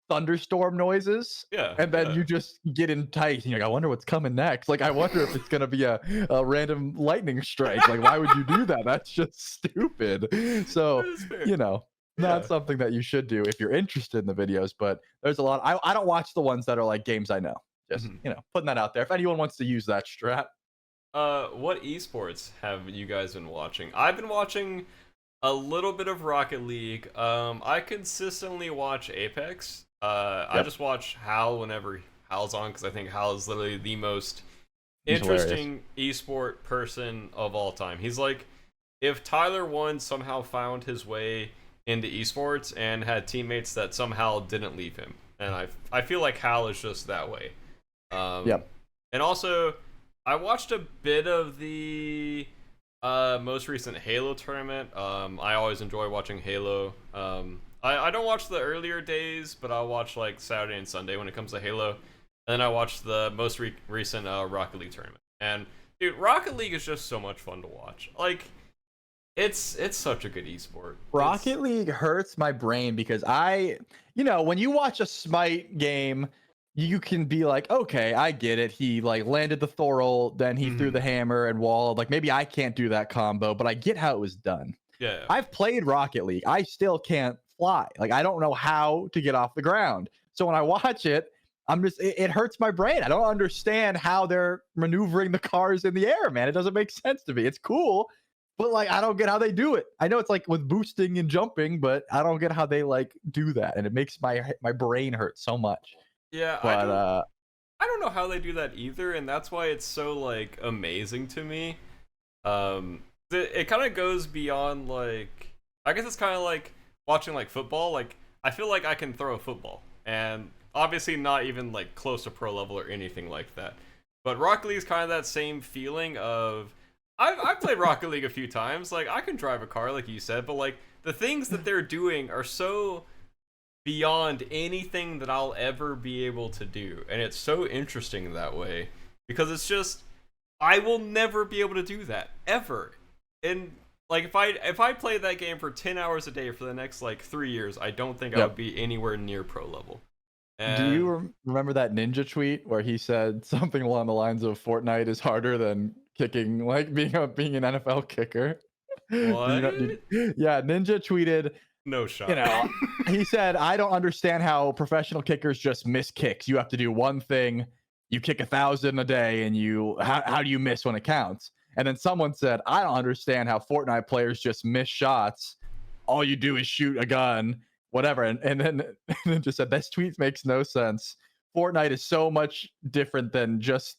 [SPEAKER 1] thunderstorm noises.
[SPEAKER 2] Yeah.
[SPEAKER 1] And then you just get enticed. And you're like, I wonder what's coming next. Like, I wonder if it's going to be a random lightning strike. Like, why would you do that? That's just stupid. So, not something that you should do if you're interested in the videos, but there's a lot. I don't watch the ones that are like games I know. Just, putting that out there. If anyone wants to use that strat.
[SPEAKER 2] What esports have you guys been watching? I've been watching a little bit of Rocket League. I consistently watch Apex. I just watch Hal whenever Hal's on, because I think Hal is literally the most interesting esport person of all time. He's like, if Tyler 1 somehow found his way into esports and had teammates that somehow didn't leave him, and I feel like Hal is just that way. And also, I watched a bit of the most recent Halo tournament. I always enjoy watching Halo. I don't watch the earlier days, but I'll watch like Saturday and Sunday when it comes to Halo. And then I watched the most recent Rocket League tournament. And dude, Rocket League is just so much fun to watch. Like, it's such a good esport.
[SPEAKER 1] Rocket League hurts my brain because when you watch a Smite game, you can be like, okay, I get it. He like landed the Thorol, then he threw the hammer and walled. Like, maybe I can't do that combo, but I get how it was done.
[SPEAKER 2] Yeah.
[SPEAKER 1] I've played Rocket League. I still can't fly. Like, I don't know how to get off the ground. So when I watch it, it hurts my brain. I don't understand how they're maneuvering the cars in the air, man. It doesn't make sense to me. It's cool, but like, I don't get how they do it. I know it's like with boosting and jumping, but I don't get how they like do that. And it makes my brain hurt so much.
[SPEAKER 2] Yeah. But I don't know how they do that either. And that's why it's so like amazing to me. It kind of goes beyond like, I guess it's kind of like watching like football. Like, I feel like I can throw a football, and obviously not even like close to pro level or anything like that. But Rocket League is kind of that same feeling of I've played Rocket League a few times. Like I can drive a car, like you said, but like the things that they're doing are so beyond anything that I'll ever be able to do, and it's so interesting that way because it's just I will never be able to do that ever. And like if I play that game for 10 hours a day for the next like 3 years, I don't think I would be anywhere near pro level. And
[SPEAKER 1] do you remember that Ninja tweet where he said something along the lines of Fortnite is harder than kicking, like being an NFL kicker?
[SPEAKER 2] What?
[SPEAKER 1] Yeah, Ninja tweeted,
[SPEAKER 2] No shot.
[SPEAKER 1] you know, he said, I don't understand how professional kickers just miss kicks. You have to do one thing, you kick 1,000 a day, and how do you miss when it counts? And then someone said, I don't understand how Fortnite players just miss shots. All you do is shoot a gun, whatever. And then just said, this tweet makes no sense. Fortnite is so much different than just.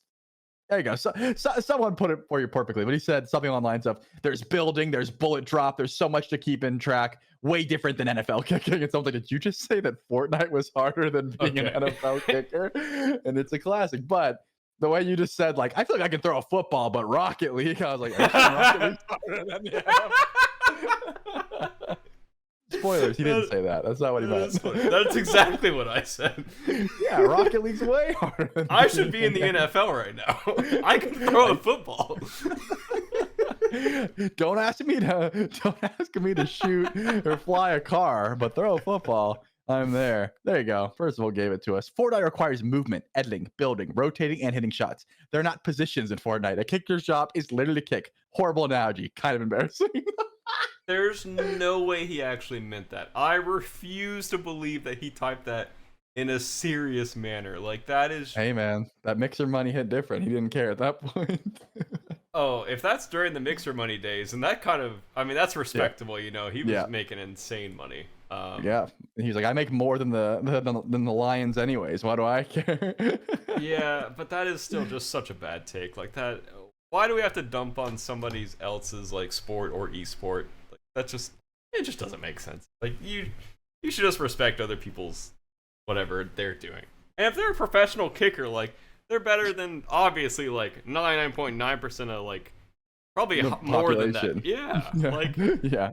[SPEAKER 1] There you go. Someone put it for you perfectly, but he said something along the lines of, there's building, there's bullet drop, there's so much to keep in track, way different than NFL kicking. And something, did you just say that Fortnite was harder than being an NFL kicker? And it's a classic. But the way you just said, like, I feel like I can throw a football, but Rocket League, I was like, Rocket League's harder than the NFL. Spoilers, he didn't say that. That's not what he meant.
[SPEAKER 2] That's exactly what I said.
[SPEAKER 1] Yeah, Rocket League's way harder.
[SPEAKER 2] I should be in the NFL right now. I can throw a football.
[SPEAKER 1] Don't ask me to shoot or fly a car, but throw a football. I'm there. There you go. First of all, gave it to us. Fortnite requires movement, editing, building, rotating, and hitting shots. They're not positions in Fortnite. A kicker's job is literally kick. Horrible analogy. Kind of embarrassing.
[SPEAKER 2] There's no way he actually meant that. I refuse to believe that he typed that in a serious manner. Like, that is...
[SPEAKER 1] Hey, man. That Mixer money hit different. He didn't care at that point.
[SPEAKER 2] Oh, if that's during the Mixer money days, and that kind of... I mean, that's respectable, you know. He was making insane money.
[SPEAKER 1] Yeah. He's like, I make more than the Lions anyways. Why do I care?
[SPEAKER 2] Yeah, but that is still just such a bad take. Like, that... Why do we have to dump on somebody else's, like, sport or esport? That just, it just doesn't make sense. Like, you should just respect other people's whatever they're doing. And if they're a professional kicker, like, they're better than obviously like 99.9% of like probably more than that. Yeah. Like
[SPEAKER 1] yeah.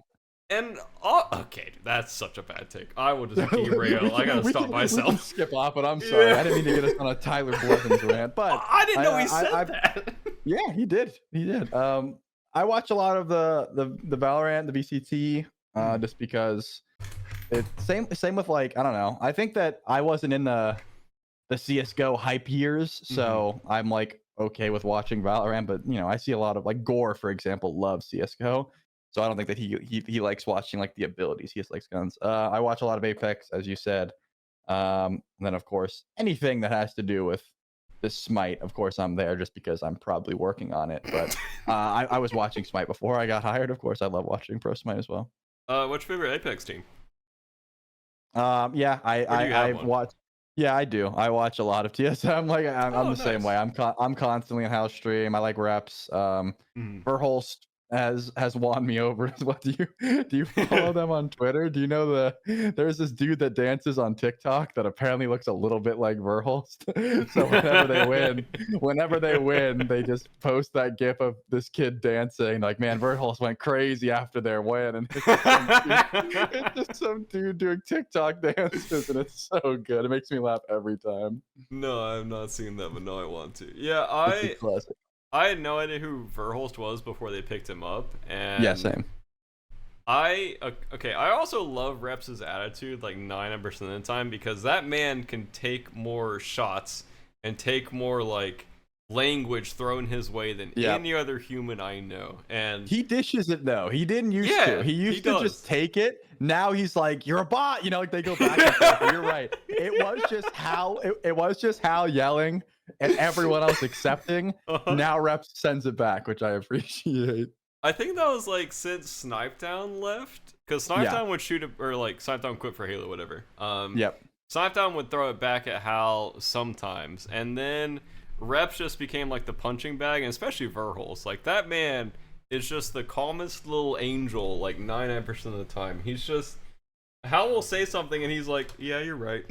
[SPEAKER 2] And okay, that's such a bad take. I will just derail. I gotta stop myself.
[SPEAKER 1] We can skip off, but I'm sorry. I didn't mean to get us on a Tyler Blevins rant, but
[SPEAKER 2] I didn't know he said that.
[SPEAKER 1] Yeah, he did. He did. I watch a lot of the Valorant, the VCT, just because it's same with like, I don't know. I think that I wasn't in the CS:GO hype years, so I'm like okay with watching Valorant, but you know, I see a lot of like Gore, for example, loves CS:GO. So I don't think that he likes watching like the abilities. He just likes guns. I watch a lot of Apex, as you said. And then of course anything that has to do with the Smite, of course I'm there just because I'm probably working on it. But I was watching Smite before I got hired. Of course, I love watching Pro Smite as well.
[SPEAKER 2] What's your favorite Apex team?
[SPEAKER 1] Yeah, I watch. Yeah, I do. I watch a lot of TSM. Like I'm the
[SPEAKER 2] nice.
[SPEAKER 1] same way. I'm constantly on house stream. I like reps. Verholst has won me over. What do you follow them on Twitter? Do you know there's this dude that dances on TikTok that apparently looks a little bit like Verholst. So whenever they win, they just post that gif of this kid dancing. Like, man, Verholst went crazy after their win, and it's just some dude doing TikTok dances, and it's so good. It makes me laugh every time.
[SPEAKER 2] No, I've not seen that, but no, I want to. Yeah,
[SPEAKER 1] It's a classic.
[SPEAKER 2] I had no idea who Verholst was before they picked him up, and
[SPEAKER 1] yeah, same.
[SPEAKER 2] I also love Reps' attitude like 90% of the time, because that man can take more shots and take more like language thrown his way than any other human I know. And
[SPEAKER 1] he dishes it though. He didn't used to. He used to just take it. Now he's like, you're a bot. You know, like they go back and forth. You're right. It was just Hal yelling and everyone else accepting. Now Reps sends it back, which I appreciate.
[SPEAKER 2] I think that was like since Snipetown left, because Snipetown would shoot it, or like Snipetown quit for Halo, whatever. Snipetown would throw it back at Hal sometimes, and then Reps just became like the punching bag, and especially Verholst. Like, that man is just the calmest little angel like 99% of the time. He's just, Hal will say something and he's like, "Yeah, you're right."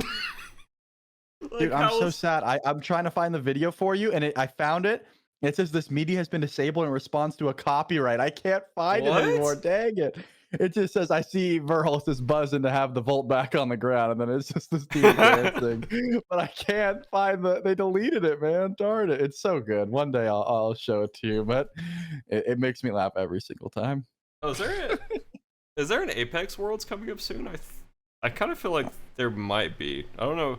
[SPEAKER 2] Like,
[SPEAKER 1] Dude, I'm so sad. I'm trying to find the video for you, and I found it. It says this media has been disabled in response to a copyright. I can't find it anymore.
[SPEAKER 2] What?
[SPEAKER 1] Dang it. It just says, I see BaRRaCCuDDa is buzzing to have the Volt back on the ground, and then it's just this dude dancing. But I can't find they deleted it, man. Darn it. It's so good. One day I'll show it to you, but it makes me laugh every single time.
[SPEAKER 2] Oh, is there an Apex Worlds coming up soon? I kind of feel like there might be. I don't know.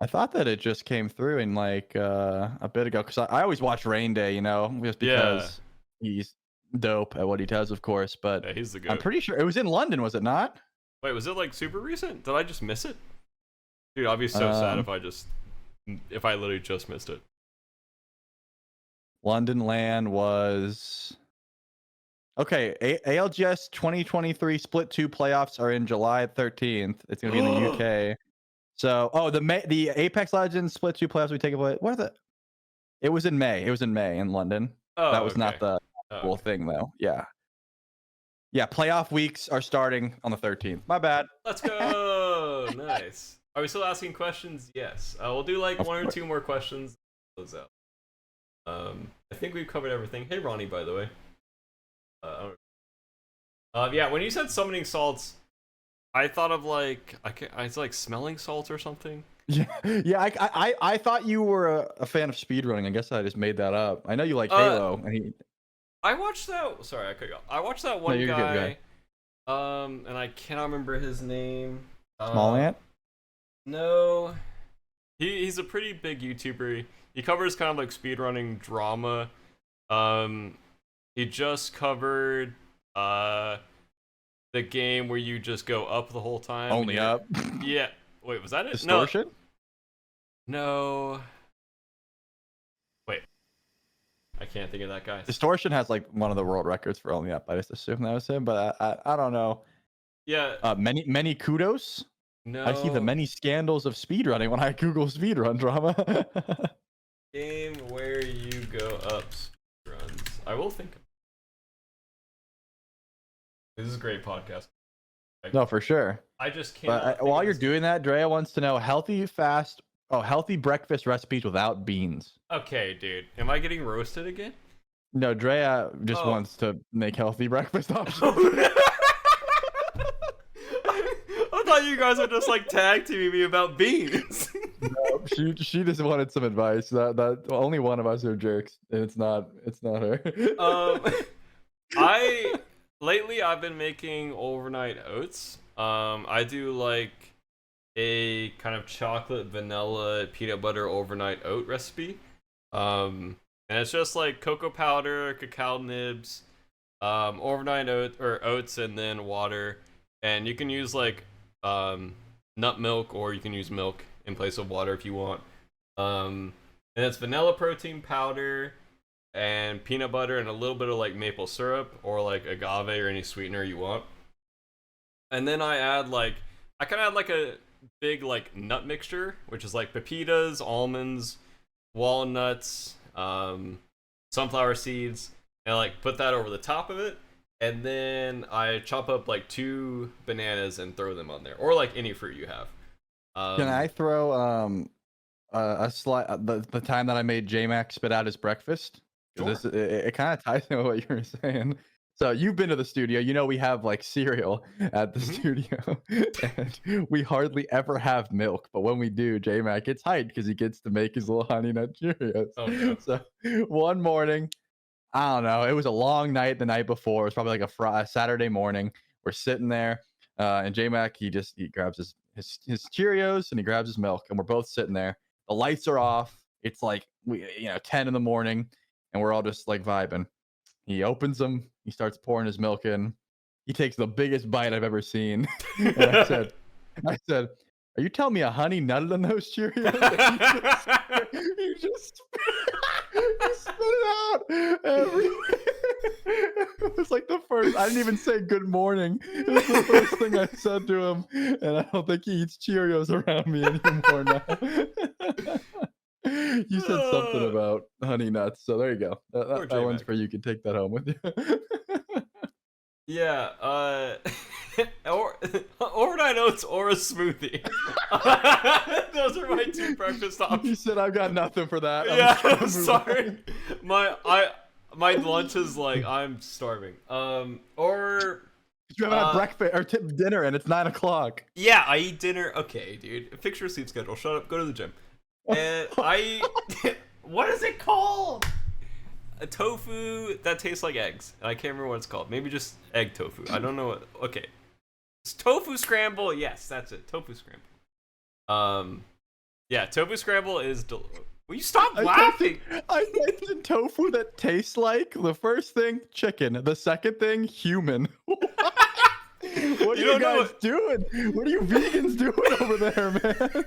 [SPEAKER 1] I thought that it just came through in like a bit ago, because I always watch Rain Day, you know, just because he's dope at what he does, of course. But
[SPEAKER 2] yeah, he's the goat.
[SPEAKER 1] I'm pretty sure it was in London, was it not?
[SPEAKER 2] Wait, was it like super recent? Did I just miss it? Dude, I'd be so sad if I literally just missed it.
[SPEAKER 1] London LAN was okay. ALGS 2023 Split 2 playoffs are in July 13th. It's gonna be in the UK. So, the Apex Legends Split 2 playoffs we take away. What are the? It was in May. It was in May in London.
[SPEAKER 2] Oh,
[SPEAKER 1] that was not the cool thing, though. Yeah. Yeah, playoff weeks are starting on the 13th. My bad.
[SPEAKER 2] Let's go. Nice. Are we still asking questions? Yes. We'll do like one or two more questions. Close out. I think we've covered everything. Hey, Ronnie, by the way. Yeah, when you said summoning salts, I thought of like it's like smelling salts or something.
[SPEAKER 1] Yeah, I thought you were a fan of speedrunning. I guess I just made that up. I know you like Halo.
[SPEAKER 2] I watched that. Sorry, I could go. I watched that one guy. And I cannot remember his name.
[SPEAKER 1] Small Ant?
[SPEAKER 2] No. He's a pretty big YouTuber. He covers kind of like speedrunning drama. He just covered the game where you just go up the whole time.
[SPEAKER 1] Only up?
[SPEAKER 2] Yeah. Wait, was that it?
[SPEAKER 1] Distortion?
[SPEAKER 2] No. Wait. I can't think of that guy.
[SPEAKER 1] Distortion has like one of the world records for only up. I just assumed that was him, but I don't know.
[SPEAKER 2] Yeah.
[SPEAKER 1] Many kudos.
[SPEAKER 2] No.
[SPEAKER 1] I see the many scandals of speedrunning when I Google speedrun drama.
[SPEAKER 2] Game where you go up speedruns. I will think. This is a great podcast.
[SPEAKER 1] No, for sure.
[SPEAKER 2] I just can't.
[SPEAKER 1] But while you're doing that, Drea wants to know healthy breakfast recipes without beans.
[SPEAKER 2] Okay, dude. Am I getting roasted again?
[SPEAKER 1] No, Drea just wants to make healthy breakfast options.
[SPEAKER 2] I thought you guys were just like tag teaming me about beans.
[SPEAKER 1] No, she just wanted some advice. That only one of us are jerks, and it's not her.
[SPEAKER 2] Lately I've been making overnight oats. I do like a kind of chocolate vanilla peanut butter overnight oat recipe. And it's just like cocoa powder, cacao nibs, overnight oats, and then water. And you can use like nut milk, or you can use milk in place of water if you want. And it's vanilla protein powder and peanut butter and a little bit of like maple syrup or like agave or any sweetener you want. And then I kind of add like a big like nut mixture, which is like pepitas, almonds, walnuts, sunflower seeds, and like put that over the top of it. And then I chop up like 2 bananas and throw them on there, or like any fruit you have.
[SPEAKER 1] Can I throw the time that I made J-Mac spit out his breakfast?
[SPEAKER 2] Sure.
[SPEAKER 1] It kind of ties into what you were saying. So you've been to the studio, you know we have like cereal at the studio, and we hardly ever have milk. But when we do, J-Mac gets hyped because he gets to make his little Honey Nut Cheerios.
[SPEAKER 2] Oh, yeah.
[SPEAKER 1] So one morning, I don't know, it was a long night the night before. It was probably like a Saturday morning. We're sitting there, and J-Mac he grabs his Cheerios and he grabs his milk, and we're both sitting there. The lights are off. It's like 10 in the morning, and we're all just like vibing. He opens them. He starts pouring his milk in. He takes the biggest bite I've ever seen. And I said, "Are you telling me a honey nutted on those Cheerios?" You just spit it out everywhere. It was like the first. I didn't even say good morning. It was the first thing I said to him, and I don't think he eats Cheerios around me anymore now. You said something about honey nuts, so there you go. That one's for you. You can take that home with you.
[SPEAKER 2] Yeah, or overnight oats or a smoothie. Those are my two breakfast
[SPEAKER 1] You
[SPEAKER 2] options.
[SPEAKER 1] said I've got nothing for that.
[SPEAKER 2] Yeah,
[SPEAKER 1] I'm
[SPEAKER 2] I'm sorry. My lunch is like I'm starving. Or
[SPEAKER 1] You haven't had breakfast or dinner, and it's 9 o'clock.
[SPEAKER 2] yeah, I eat dinner. Okay, dude. Fix your sleep schedule. Shut up. Go to the gym. And I what is it called? A tofu that tastes like eggs. I can't remember what it's called. Maybe just egg tofu. I don't know what. Okay, it's tofu scramble. Yes, that's it. Tofu scramble. Yeah, tofu scramble is. Will you stop laughing?
[SPEAKER 1] I mentioned tofu that tastes like the first thing chicken, the second thing human. What are you guys doing? What are you vegans doing over there, man?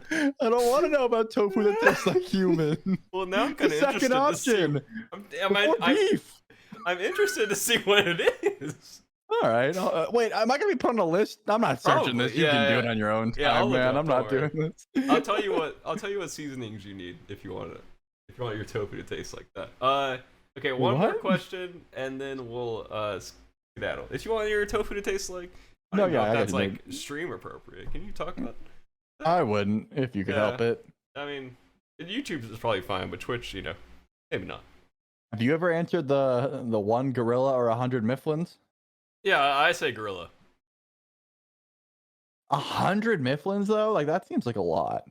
[SPEAKER 1] I don't want to know about tofu that tastes like human.
[SPEAKER 2] Well, now I'm kind of interested
[SPEAKER 1] option.
[SPEAKER 2] To see.
[SPEAKER 1] Beef.
[SPEAKER 2] I'm interested to see what it is.
[SPEAKER 1] All right. Wait, am I gonna be put on a list? I'm not searching this. You can do it on your own time, man. I'm not doing this.
[SPEAKER 2] I'll tell you what seasonings you need if you want it. If you want your tofu to taste like that. Okay, one more question, and then we'll skedaddle. If you want your tofu to taste like, I don't know if that's like stream appropriate. Can you talk about that?
[SPEAKER 1] I wouldn't if you could help it.
[SPEAKER 2] I mean, YouTube is probably fine, but Twitch, maybe not.
[SPEAKER 1] Have you ever answered the one gorilla or 100 Mifflins?
[SPEAKER 2] Yeah, I say gorilla.
[SPEAKER 1] 100 Mifflins though, like that seems like a lot.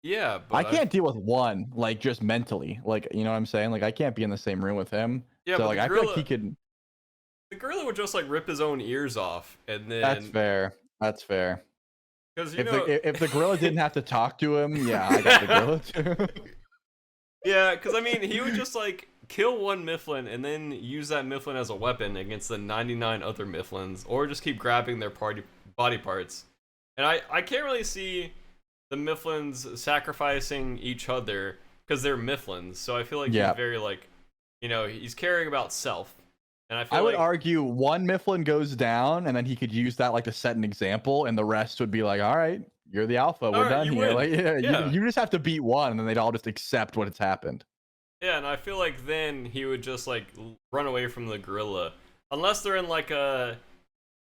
[SPEAKER 2] Yeah, but
[SPEAKER 1] I can't deal with one, like just mentally, like you know what I'm saying. Like I can't be in the same room with him.
[SPEAKER 2] Yeah,
[SPEAKER 1] so
[SPEAKER 2] but
[SPEAKER 1] like I feel like he could.
[SPEAKER 2] The gorilla would just like rip his own ears off, and then.
[SPEAKER 1] That's fair. That's fair.
[SPEAKER 2] Because
[SPEAKER 1] if the gorilla didn't have to talk to him, yeah, I got the gorilla too.
[SPEAKER 2] Yeah, because I mean, he would just like kill one Mifflin and then use that Mifflin as a weapon against the 99 other Mifflins, or just keep grabbing their body parts. And I can't really see the Mifflins sacrificing each other because they're Mifflins. So I feel like he's very like, he's caring about self. And I
[SPEAKER 1] would argue one Mifflin goes down, and then he could use that like to set an example, and the rest would be like, all right, you're the alpha. We're done here. Like, you just have to beat one, and then they'd all just accept what has happened.
[SPEAKER 2] Yeah, and I feel like then he would just like run away from the gorilla, unless they're in like an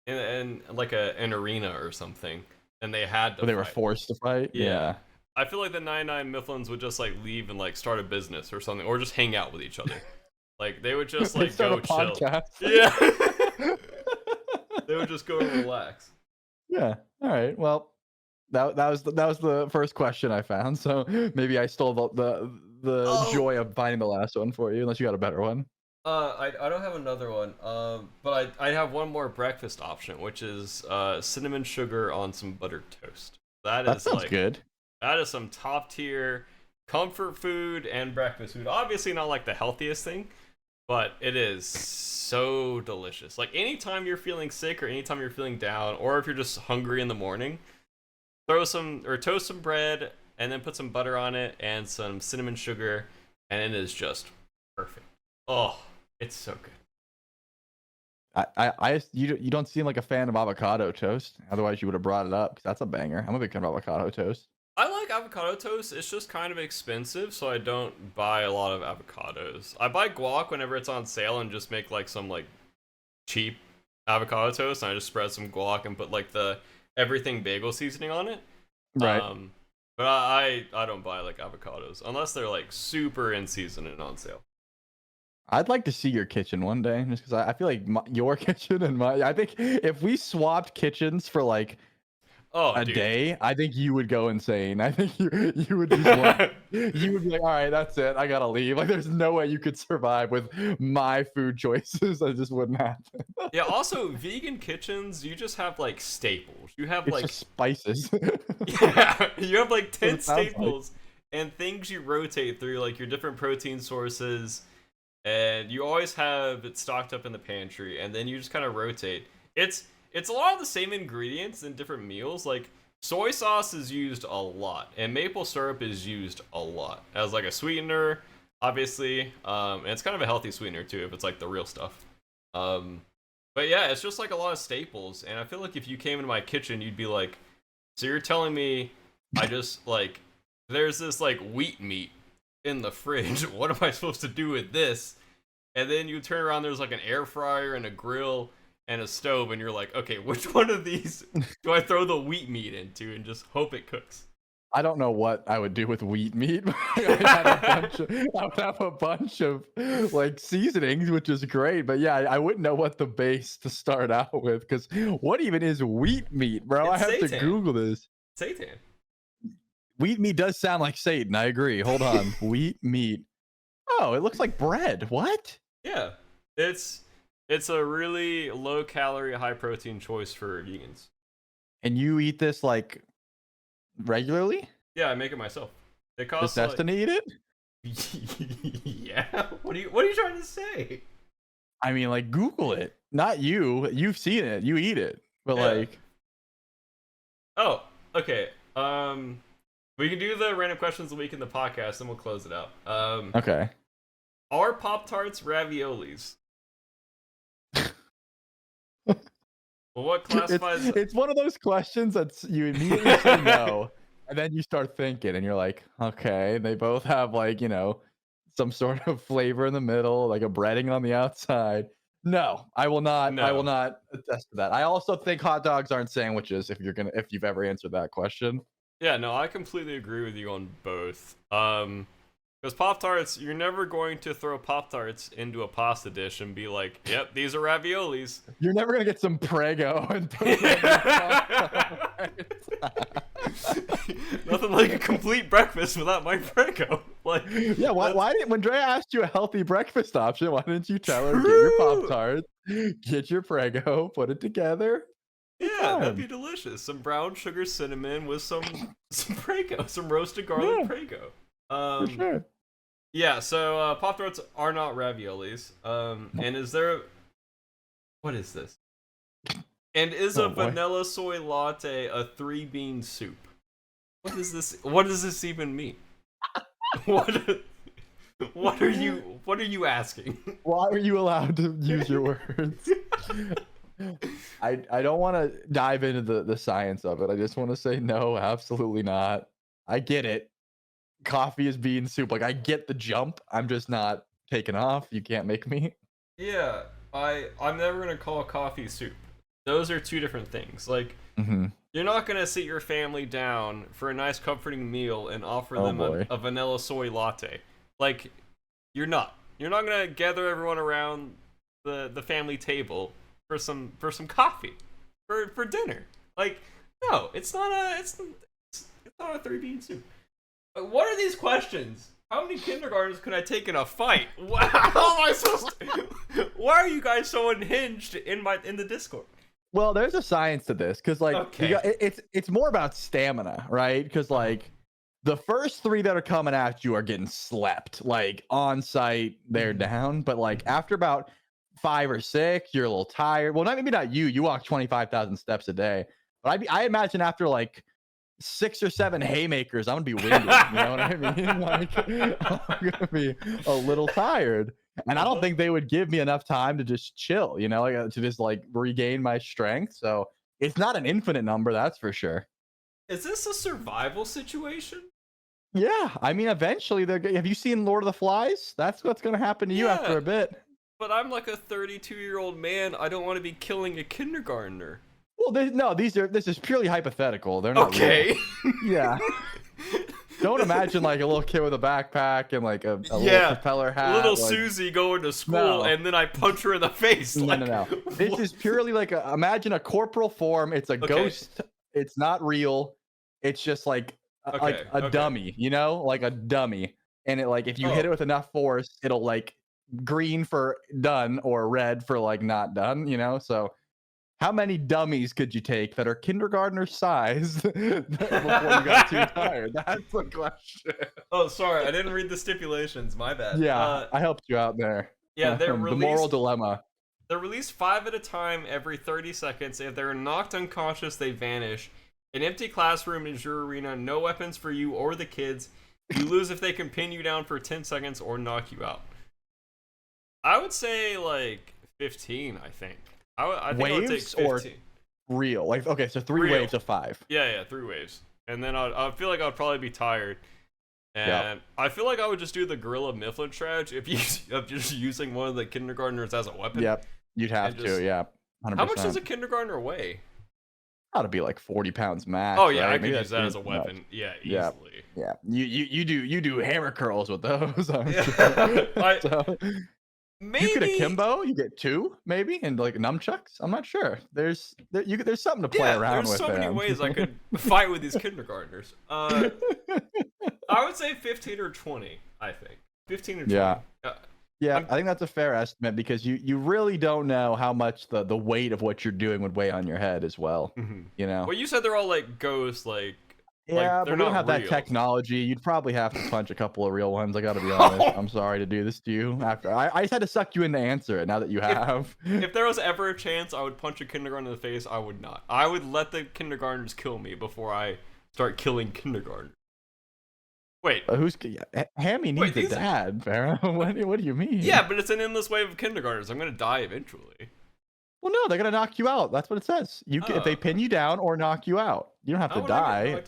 [SPEAKER 2] arena or something, and they had to.
[SPEAKER 1] They were forced to fight. Yeah.
[SPEAKER 2] I feel like the 99 Mifflins would just like leave and like start a business or something, or just hang out with each other. Like they would just like go chill. Yeah. They would just go relax.
[SPEAKER 1] Yeah. All right. Well, that was the first question I found. So maybe I stole the joy of finding the last one for you, unless you got a better one.
[SPEAKER 2] I don't have another one. But I have one more breakfast option, which is cinnamon sugar on some buttered toast. That sounds
[SPEAKER 1] good.
[SPEAKER 2] That is some top tier comfort food and breakfast food. Obviously not like the healthiest thing, but it is so delicious. Like anytime you're feeling sick or anytime you're feeling down, or if you're just hungry in the morning, toast some bread and then put some butter on it and some cinnamon sugar, and it is just perfect. Oh, it's so good.
[SPEAKER 1] You don't seem like a fan of avocado toast. Otherwise, you would have brought it up, because that's a banger. I'm a big fan of avocado toast.
[SPEAKER 2] I like avocado toast. It's just kind of expensive, so I don't buy a lot of avocados. I buy guac whenever it's on sale and just make like some like cheap avocado toast, and I just spread some guac and put like the everything bagel seasoning on it.
[SPEAKER 1] Right.
[SPEAKER 2] But I don't buy like avocados unless they're like super in season and on sale.
[SPEAKER 1] I'd like to see your kitchen one day, just because I feel like your kitchen and I think if we swapped kitchens for like a day, I think you would go insane. I think you would just you would be like, all right, that's it. I gotta leave. Like, there's no way you could survive with my food choices. That just wouldn't happen.
[SPEAKER 2] Yeah. Also, vegan kitchens, you just have like staples. You have like
[SPEAKER 1] just spices.
[SPEAKER 2] Yeah, you have like 10 staples and things you rotate through, like your different protein sources, and you always have it stocked up in the pantry, and then you just kind of rotate. It's a lot of the same ingredients in different meals. Like soy sauce is used a lot, and maple syrup is used a lot as like a sweetener, obviously. And it's kind of a healthy sweetener too if it's like the real stuff. But yeah, it's just like a lot of staples, and I feel like if you came into my kitchen, you'd be like, so you're telling me I just like there's this like wheat meat in the fridge. What am I supposed to do with this? and then you turn around, there's like an air fryer and a grill and a stove, and you're like, okay, which one of these do I throw the wheat meat into and just hope it cooks?
[SPEAKER 1] I don't know what I would do with wheat meat. I would have a bunch of like seasonings, which is great. But yeah, I wouldn't know what the base to start out with, because what even is wheat meat, bro?
[SPEAKER 2] It's
[SPEAKER 1] I have to
[SPEAKER 2] seitan.
[SPEAKER 1] Google this.
[SPEAKER 2] Seitan.
[SPEAKER 1] Wheat meat does sound like Satan. I agree. Hold on. Wheat meat. Oh, it looks like bread. What?
[SPEAKER 2] Yeah, it's a really low calorie, high protein choice for vegans.
[SPEAKER 1] And you eat this like regularly?
[SPEAKER 2] Yeah, I make it myself. It
[SPEAKER 1] Does
[SPEAKER 2] costs
[SPEAKER 1] Destiny eat it?
[SPEAKER 2] Yeah. What are you trying to say?
[SPEAKER 1] I mean, like, Google it. Not you. You've seen it. You eat it. But
[SPEAKER 2] Yeah.
[SPEAKER 1] like,
[SPEAKER 2] oh, okay. We can do the random questions of the week in the podcast, and we'll close it out.
[SPEAKER 1] okay.
[SPEAKER 2] Are Pop-Tarts raviolis? Well, what classifies?
[SPEAKER 1] It's one of those questions that's you immediately say no, and then you start thinking, and you're like, okay, they both have like, you know, some sort of flavor in the middle, like a breading on the outside. No, I will not. I will
[SPEAKER 2] No.
[SPEAKER 1] not attest to that. I also think hot dogs aren't sandwiches. If you've ever answered that question.
[SPEAKER 2] Yeah, no, I completely agree with you on both. Because Pop-Tarts, you're never going to throw Pop-Tarts into a pasta dish and be like, yep, these are raviolis.
[SPEAKER 1] You're never gonna get some Prego and put it
[SPEAKER 2] Nothing like a complete breakfast without my Prego. Like,
[SPEAKER 1] yeah, why didn't when Drea asked you a healthy breakfast option, why didn't you tell her get your Pop-Tarts, get your Prego, put it together?
[SPEAKER 2] Yeah, that'd be delicious. Some brown sugar cinnamon with some Prego, some roasted garlic Prego.
[SPEAKER 1] For sure.
[SPEAKER 2] Yeah, so Pop-Tarts are not raviolis. And is there... What is this? And is a vanilla soy latte a 3-bean soup? What is this? What does this even mean? What are you asking?
[SPEAKER 1] Why are you allowed to use your words? I don't want to dive into the science of it. I just want to say no, absolutely not. I get it. Coffee is bean soup. Like, I get the jump. I'm just not taking off. You can't make me.
[SPEAKER 2] Yeah, I'm never gonna call coffee soup. Those are two different things. Like, you're not gonna sit your family down for a nice comforting meal and offer them a vanilla soy latte. Like, you're not gonna gather everyone around the family table for some coffee for dinner. Like, no, it's not a 3-bean soup. What are these questions? How many kindergartens could I take in a fight? How am I supposed to... Why are you guys so unhinged in the Discord?
[SPEAKER 1] Well, there's a science to this, because like it's more about stamina, right? Because like the first 3 that are coming at you are getting slept. Like on site, they're down, but like after about 5 or 6, you're a little tired. Well, maybe not you. You walk 25,000 steps a day, but I imagine after like 6 or 7 haymakers, I'm gonna be winded. You know what I mean? Like, I'm gonna be a little tired, and I don't think they would give me enough time to just chill. You know, like to just like regain my strength. So it's not an infinite number, that's for sure.
[SPEAKER 2] Is this a survival situation?
[SPEAKER 1] Yeah, I mean, eventually they're. Have you seen Lord of the Flies? That's what's gonna happen to you after a bit.
[SPEAKER 2] But I'm like a 32-year-old man. I don't want to be killing a kindergartner.
[SPEAKER 1] Well, this is purely hypothetical. They're not
[SPEAKER 2] okay.
[SPEAKER 1] Real. Yeah. Don't imagine like a little kid with a backpack and like a little propeller hat.
[SPEAKER 2] Little
[SPEAKER 1] like,
[SPEAKER 2] Susie going to school and then I punch her in the face.
[SPEAKER 1] No. This is purely like imagine a corporal form. It's a ghost. It's not real. It's just like a dummy, you know, like a dummy. And it like if you hit it with enough force, it'll like green for done or red for like not done, you know. So how many dummies could you take that are kindergartner sized before you got too tired? That's the question.
[SPEAKER 2] Oh, sorry, I didn't read the stipulations. My bad.
[SPEAKER 1] Yeah, I helped you out there.
[SPEAKER 2] Yeah, they're
[SPEAKER 1] the moral dilemma.
[SPEAKER 2] They're released 5 at a time every 30 seconds. If they're knocked unconscious, they vanish. An empty classroom is your arena. No weapons for you or the kids. You lose if they can pin you down for 10 seconds or knock you out. I would say like 15, I think. I think I would take 15.
[SPEAKER 1] Or real? Like, okay, so 3 waves of 5.
[SPEAKER 2] Yeah, 3 waves. And then I feel like I'd probably be tired. And I feel like I would just do the Gorilla Mifflin strategy of just using one of the kindergartners as a weapon.
[SPEAKER 1] Yep, you'd have to, yeah. 100%.
[SPEAKER 2] How much does a kindergartner weigh?
[SPEAKER 1] Gotta be like 40 pounds max.
[SPEAKER 2] Oh yeah,
[SPEAKER 1] right?
[SPEAKER 2] I could use that as a weapon. Yeah, easily.
[SPEAKER 1] Yeah. You do hammer curls with those. I'm
[SPEAKER 2] Yeah.
[SPEAKER 1] sure. So,
[SPEAKER 2] Maybe
[SPEAKER 1] you get akimbo, you get 2, maybe, and like nunchucks. I'm not sure. There's something to play around with.
[SPEAKER 2] There's so many ways I could fight with these kindergartners. I would say 15 or 20. I think 15 or 20.
[SPEAKER 1] Yeah. Yeah, I think that's a fair estimate because you really don't know how much the weight of what you're doing would weigh on your head as well. You know.
[SPEAKER 2] Well, you said they're all like ghosts, like.
[SPEAKER 1] Yeah,
[SPEAKER 2] like,
[SPEAKER 1] but we don't have that technology. You'd probably have to punch a couple of real ones. I gotta be honest. I'm sorry to do this to you. After I just had to suck you in to answer it. Now that you have.
[SPEAKER 2] If there was ever a chance I would punch a kindergarten in the face, I would not. I would let the kindergartners kill me before I start killing kindergartners. Wait.
[SPEAKER 1] Who's Hammy needs a dad, Farrah. What do you mean?
[SPEAKER 2] Yeah, but it's an endless wave of kindergartners. I'm gonna die eventually.
[SPEAKER 1] Well, no, they're gonna knock you out. That's what it says. If they pin you down or knock you out, you don't have to die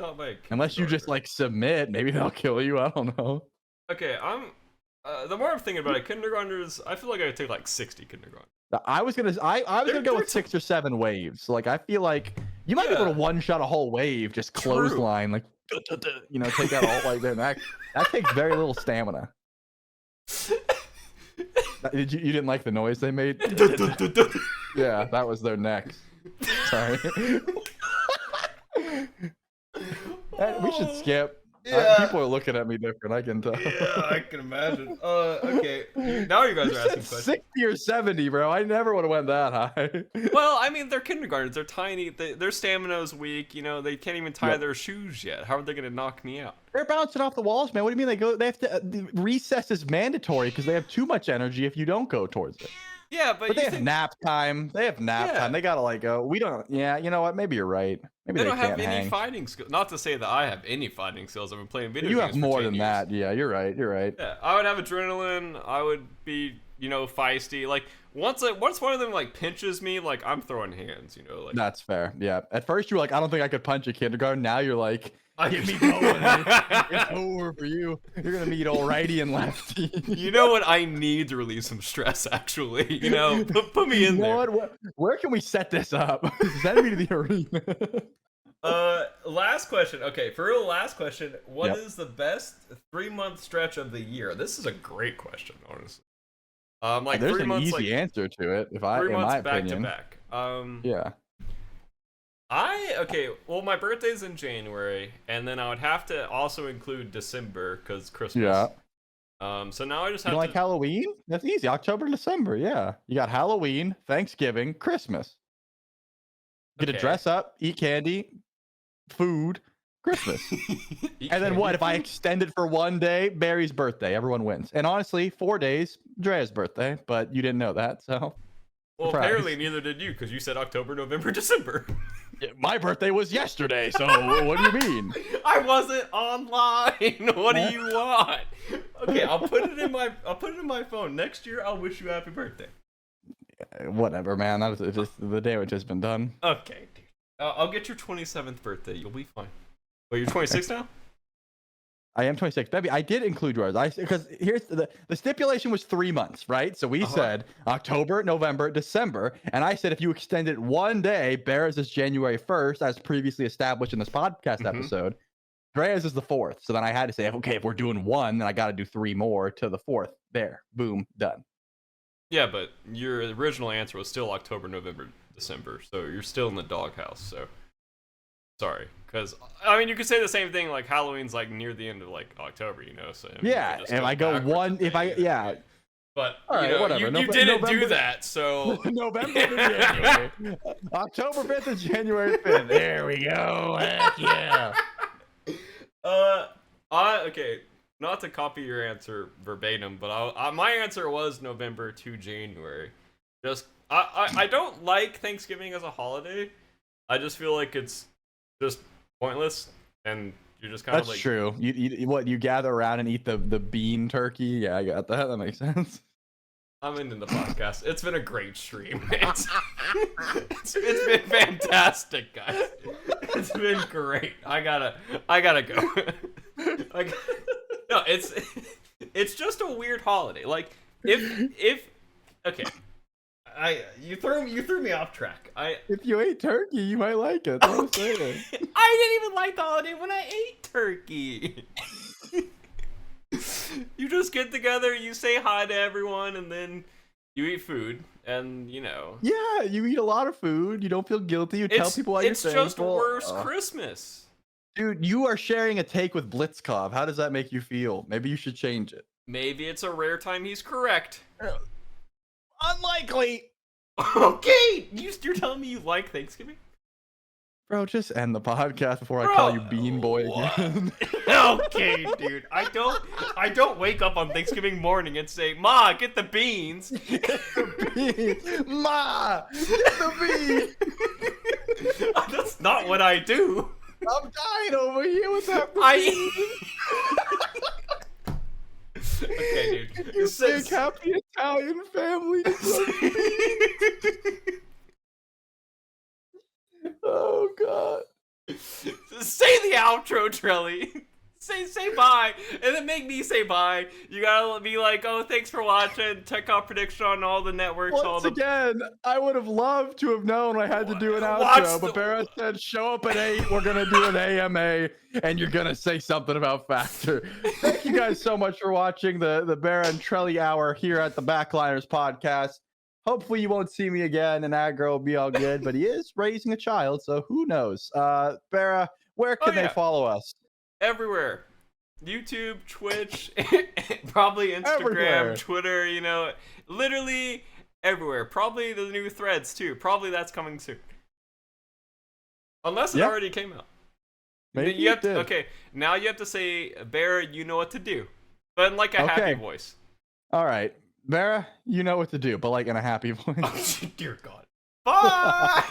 [SPEAKER 1] unless you just like submit. Maybe they'll kill you. I don't know.
[SPEAKER 2] Okay, the more I'm thinking about it, kindergartners. I feel like I would take like 60 kindergartners.
[SPEAKER 1] I was gonna go with 6 or 7 waves. Like I feel like you might be able to one-shot a whole wave, just clothesline, like take out all like that. That takes very little stamina. You didn't like the noise they made? Yeah, that was their necks. Sorry. We should skip.
[SPEAKER 2] Yeah.
[SPEAKER 1] People are looking at me different. I can tell.
[SPEAKER 2] Yeah, I can imagine. Okay, now you guys are asking questions.
[SPEAKER 1] 60 or 70, bro. I never would have went that high.
[SPEAKER 2] Well, I mean, they're kindergartens. They're tiny. Their stamina's weak. They can't even tie their shoes yet. How are they gonna knock me out?
[SPEAKER 1] They're bouncing off the walls, man. What do you mean they have to? Recess is mandatory because they have too much energy if you don't go towards it.
[SPEAKER 2] Yeah, but
[SPEAKER 1] they have nap time. They have nap time. They gotta like go. We don't. Yeah, you know what? Maybe you're right. Maybe
[SPEAKER 2] they
[SPEAKER 1] don't
[SPEAKER 2] have any
[SPEAKER 1] hang.
[SPEAKER 2] fighting skills. Not to say that I have any fighting skills. I've been playing video games.
[SPEAKER 1] You have more than
[SPEAKER 2] years.
[SPEAKER 1] that. Yeah, you're right. You're right.
[SPEAKER 2] Yeah, I would have adrenaline. I would be, feisty. Like once one of them like pinches me, like I'm throwing hands. Like
[SPEAKER 1] that's fair. Yeah. At first you were like, I don't think I could punch a kindergarten. Now you're like, get me going. It's over for you. You're gonna need old righty and lefty.
[SPEAKER 2] You know what? I need to release some stress. Actually, put me in there.
[SPEAKER 1] What? Where can we set this up? Send me to the arena.
[SPEAKER 2] Last question. Okay, for real, last question. What is the best 3-month stretch of the year? This is a great question, honestly. Like
[SPEAKER 1] there's
[SPEAKER 2] 3
[SPEAKER 1] an
[SPEAKER 2] months,
[SPEAKER 1] easy answer to it. If I,
[SPEAKER 2] 3
[SPEAKER 1] in
[SPEAKER 2] months
[SPEAKER 1] my
[SPEAKER 2] back
[SPEAKER 1] opinion.
[SPEAKER 2] to back.
[SPEAKER 1] Yeah.
[SPEAKER 2] Well, my birthday's in January, and then I would have to also include December because Christmas.
[SPEAKER 1] Yeah.
[SPEAKER 2] So now I just have
[SPEAKER 1] to like Halloween? That's easy. October, December. Yeah. You got Halloween, Thanksgiving, Christmas. You get to dress up, eat candy, food, Christmas. And then what? If I extend it for 1 day, Barry's birthday. Everyone wins. And honestly, 4 days, Drea's birthday, but you didn't know that, so.
[SPEAKER 2] Well, apparently neither did you, because you said October, November, December.
[SPEAKER 1] Yeah, my birthday was yesterday, so what do you mean?
[SPEAKER 2] I wasn't online. What do you want? Okay, I'll put it in my phone. Next year, I'll wish you a happy birthday.
[SPEAKER 1] Yeah, whatever, man. That's just the damage has been done.
[SPEAKER 2] Okay, I'll get your 27th birthday. You'll be fine. Well, you're 26 now?
[SPEAKER 1] I am 26. Baby, I did include yours. Because here's the stipulation was 3 months, right? So we said October, November, December. And I said if you extend it 1 day, Bear's is January 1st, as previously established in this podcast episode. Drea's is the 4th. So then I had to say, okay, if we're doing 1, then I got to do 3 more to the 4th. There. Boom. Done.
[SPEAKER 2] Yeah, but your original answer was still October, November, December. So you're still in the doghouse. So sorry. Because, I mean, you could say the same thing, like, Halloween's, like, near the end of, like, October, so...
[SPEAKER 1] Yeah, if I go one,
[SPEAKER 2] But,
[SPEAKER 1] whatever.
[SPEAKER 2] You didn't do that, so...
[SPEAKER 1] November to January. October 5th and January 5th. There we go. Heck yeah.
[SPEAKER 2] Okay, not to copy your answer verbatim, but my answer was November to January. I don't like Thanksgiving as a holiday. I just feel like it's just pointless, and you're just kind of like...
[SPEAKER 1] That's true. You gather around and eat the bean turkey? Yeah, I got that. That makes sense.
[SPEAKER 2] I'm ending the podcast. It's been a great stream. It's been fantastic, guys. It's been great. I gotta go. No, it's just a weird holiday. Like if okay, you threw me off track.
[SPEAKER 1] If you ate turkey, you might like it. That's what I'm saying.
[SPEAKER 2] I didn't even like the holiday when I ate turkey. You just get together, you say hi to everyone, and then you eat food, and you know.
[SPEAKER 1] Yeah, you eat a lot of food. You don't feel guilty. You tell people why you're thankful.
[SPEAKER 2] It's just worse Christmas.
[SPEAKER 1] Dude, you are sharing a take with Blitzkov. How does that make you feel? Maybe you should change it.
[SPEAKER 2] Maybe it's a rare time he's correct.
[SPEAKER 1] Unlikely.
[SPEAKER 2] Okay, you're telling me you like Thanksgiving?
[SPEAKER 1] Bro, just end the podcast before I call you Bean Boy again.
[SPEAKER 2] Okay, dude. I don't wake up on Thanksgiving morning and say, "Ma, get the beans."
[SPEAKER 1] The beans. Ma, the beans.
[SPEAKER 2] That's not what I do.
[SPEAKER 1] I'm dying over here with that.
[SPEAKER 2] Okay, dude.
[SPEAKER 1] You big happy Italian family. Oh god.
[SPEAKER 2] Say the outro, Trelli. Say bye, and then make me say bye. You gotta be like, oh, thanks for watching. Tech Off Prediction on all the networks.
[SPEAKER 1] Once again, I would have loved to have known I had to do an outro, but BaRRa said, show up at 8, we're gonna do an AMA, and you're gonna say something about Factor. Thank you guys so much for watching the BaRRa and Trelli Hour here at the Backliners Podcast. Hopefully you won't see me again, and Aggro will be all good, but he is raising a child, so who knows? BaRRa, where can they follow us?
[SPEAKER 2] Everywhere. YouTube, Twitch, probably Instagram,
[SPEAKER 1] Everywhere.
[SPEAKER 2] Twitter, you know, literally everywhere. Probably the new Threads too. Probably that's coming soon. Unless it already came out.
[SPEAKER 1] Maybe
[SPEAKER 2] you have
[SPEAKER 1] did.
[SPEAKER 2] Okay, now you have to say, BaRRa, you know what to do. But in like a happy voice.
[SPEAKER 1] All right. BaRRa, you know what to do, but like in a happy voice.
[SPEAKER 2] Oh, dear God. Bye!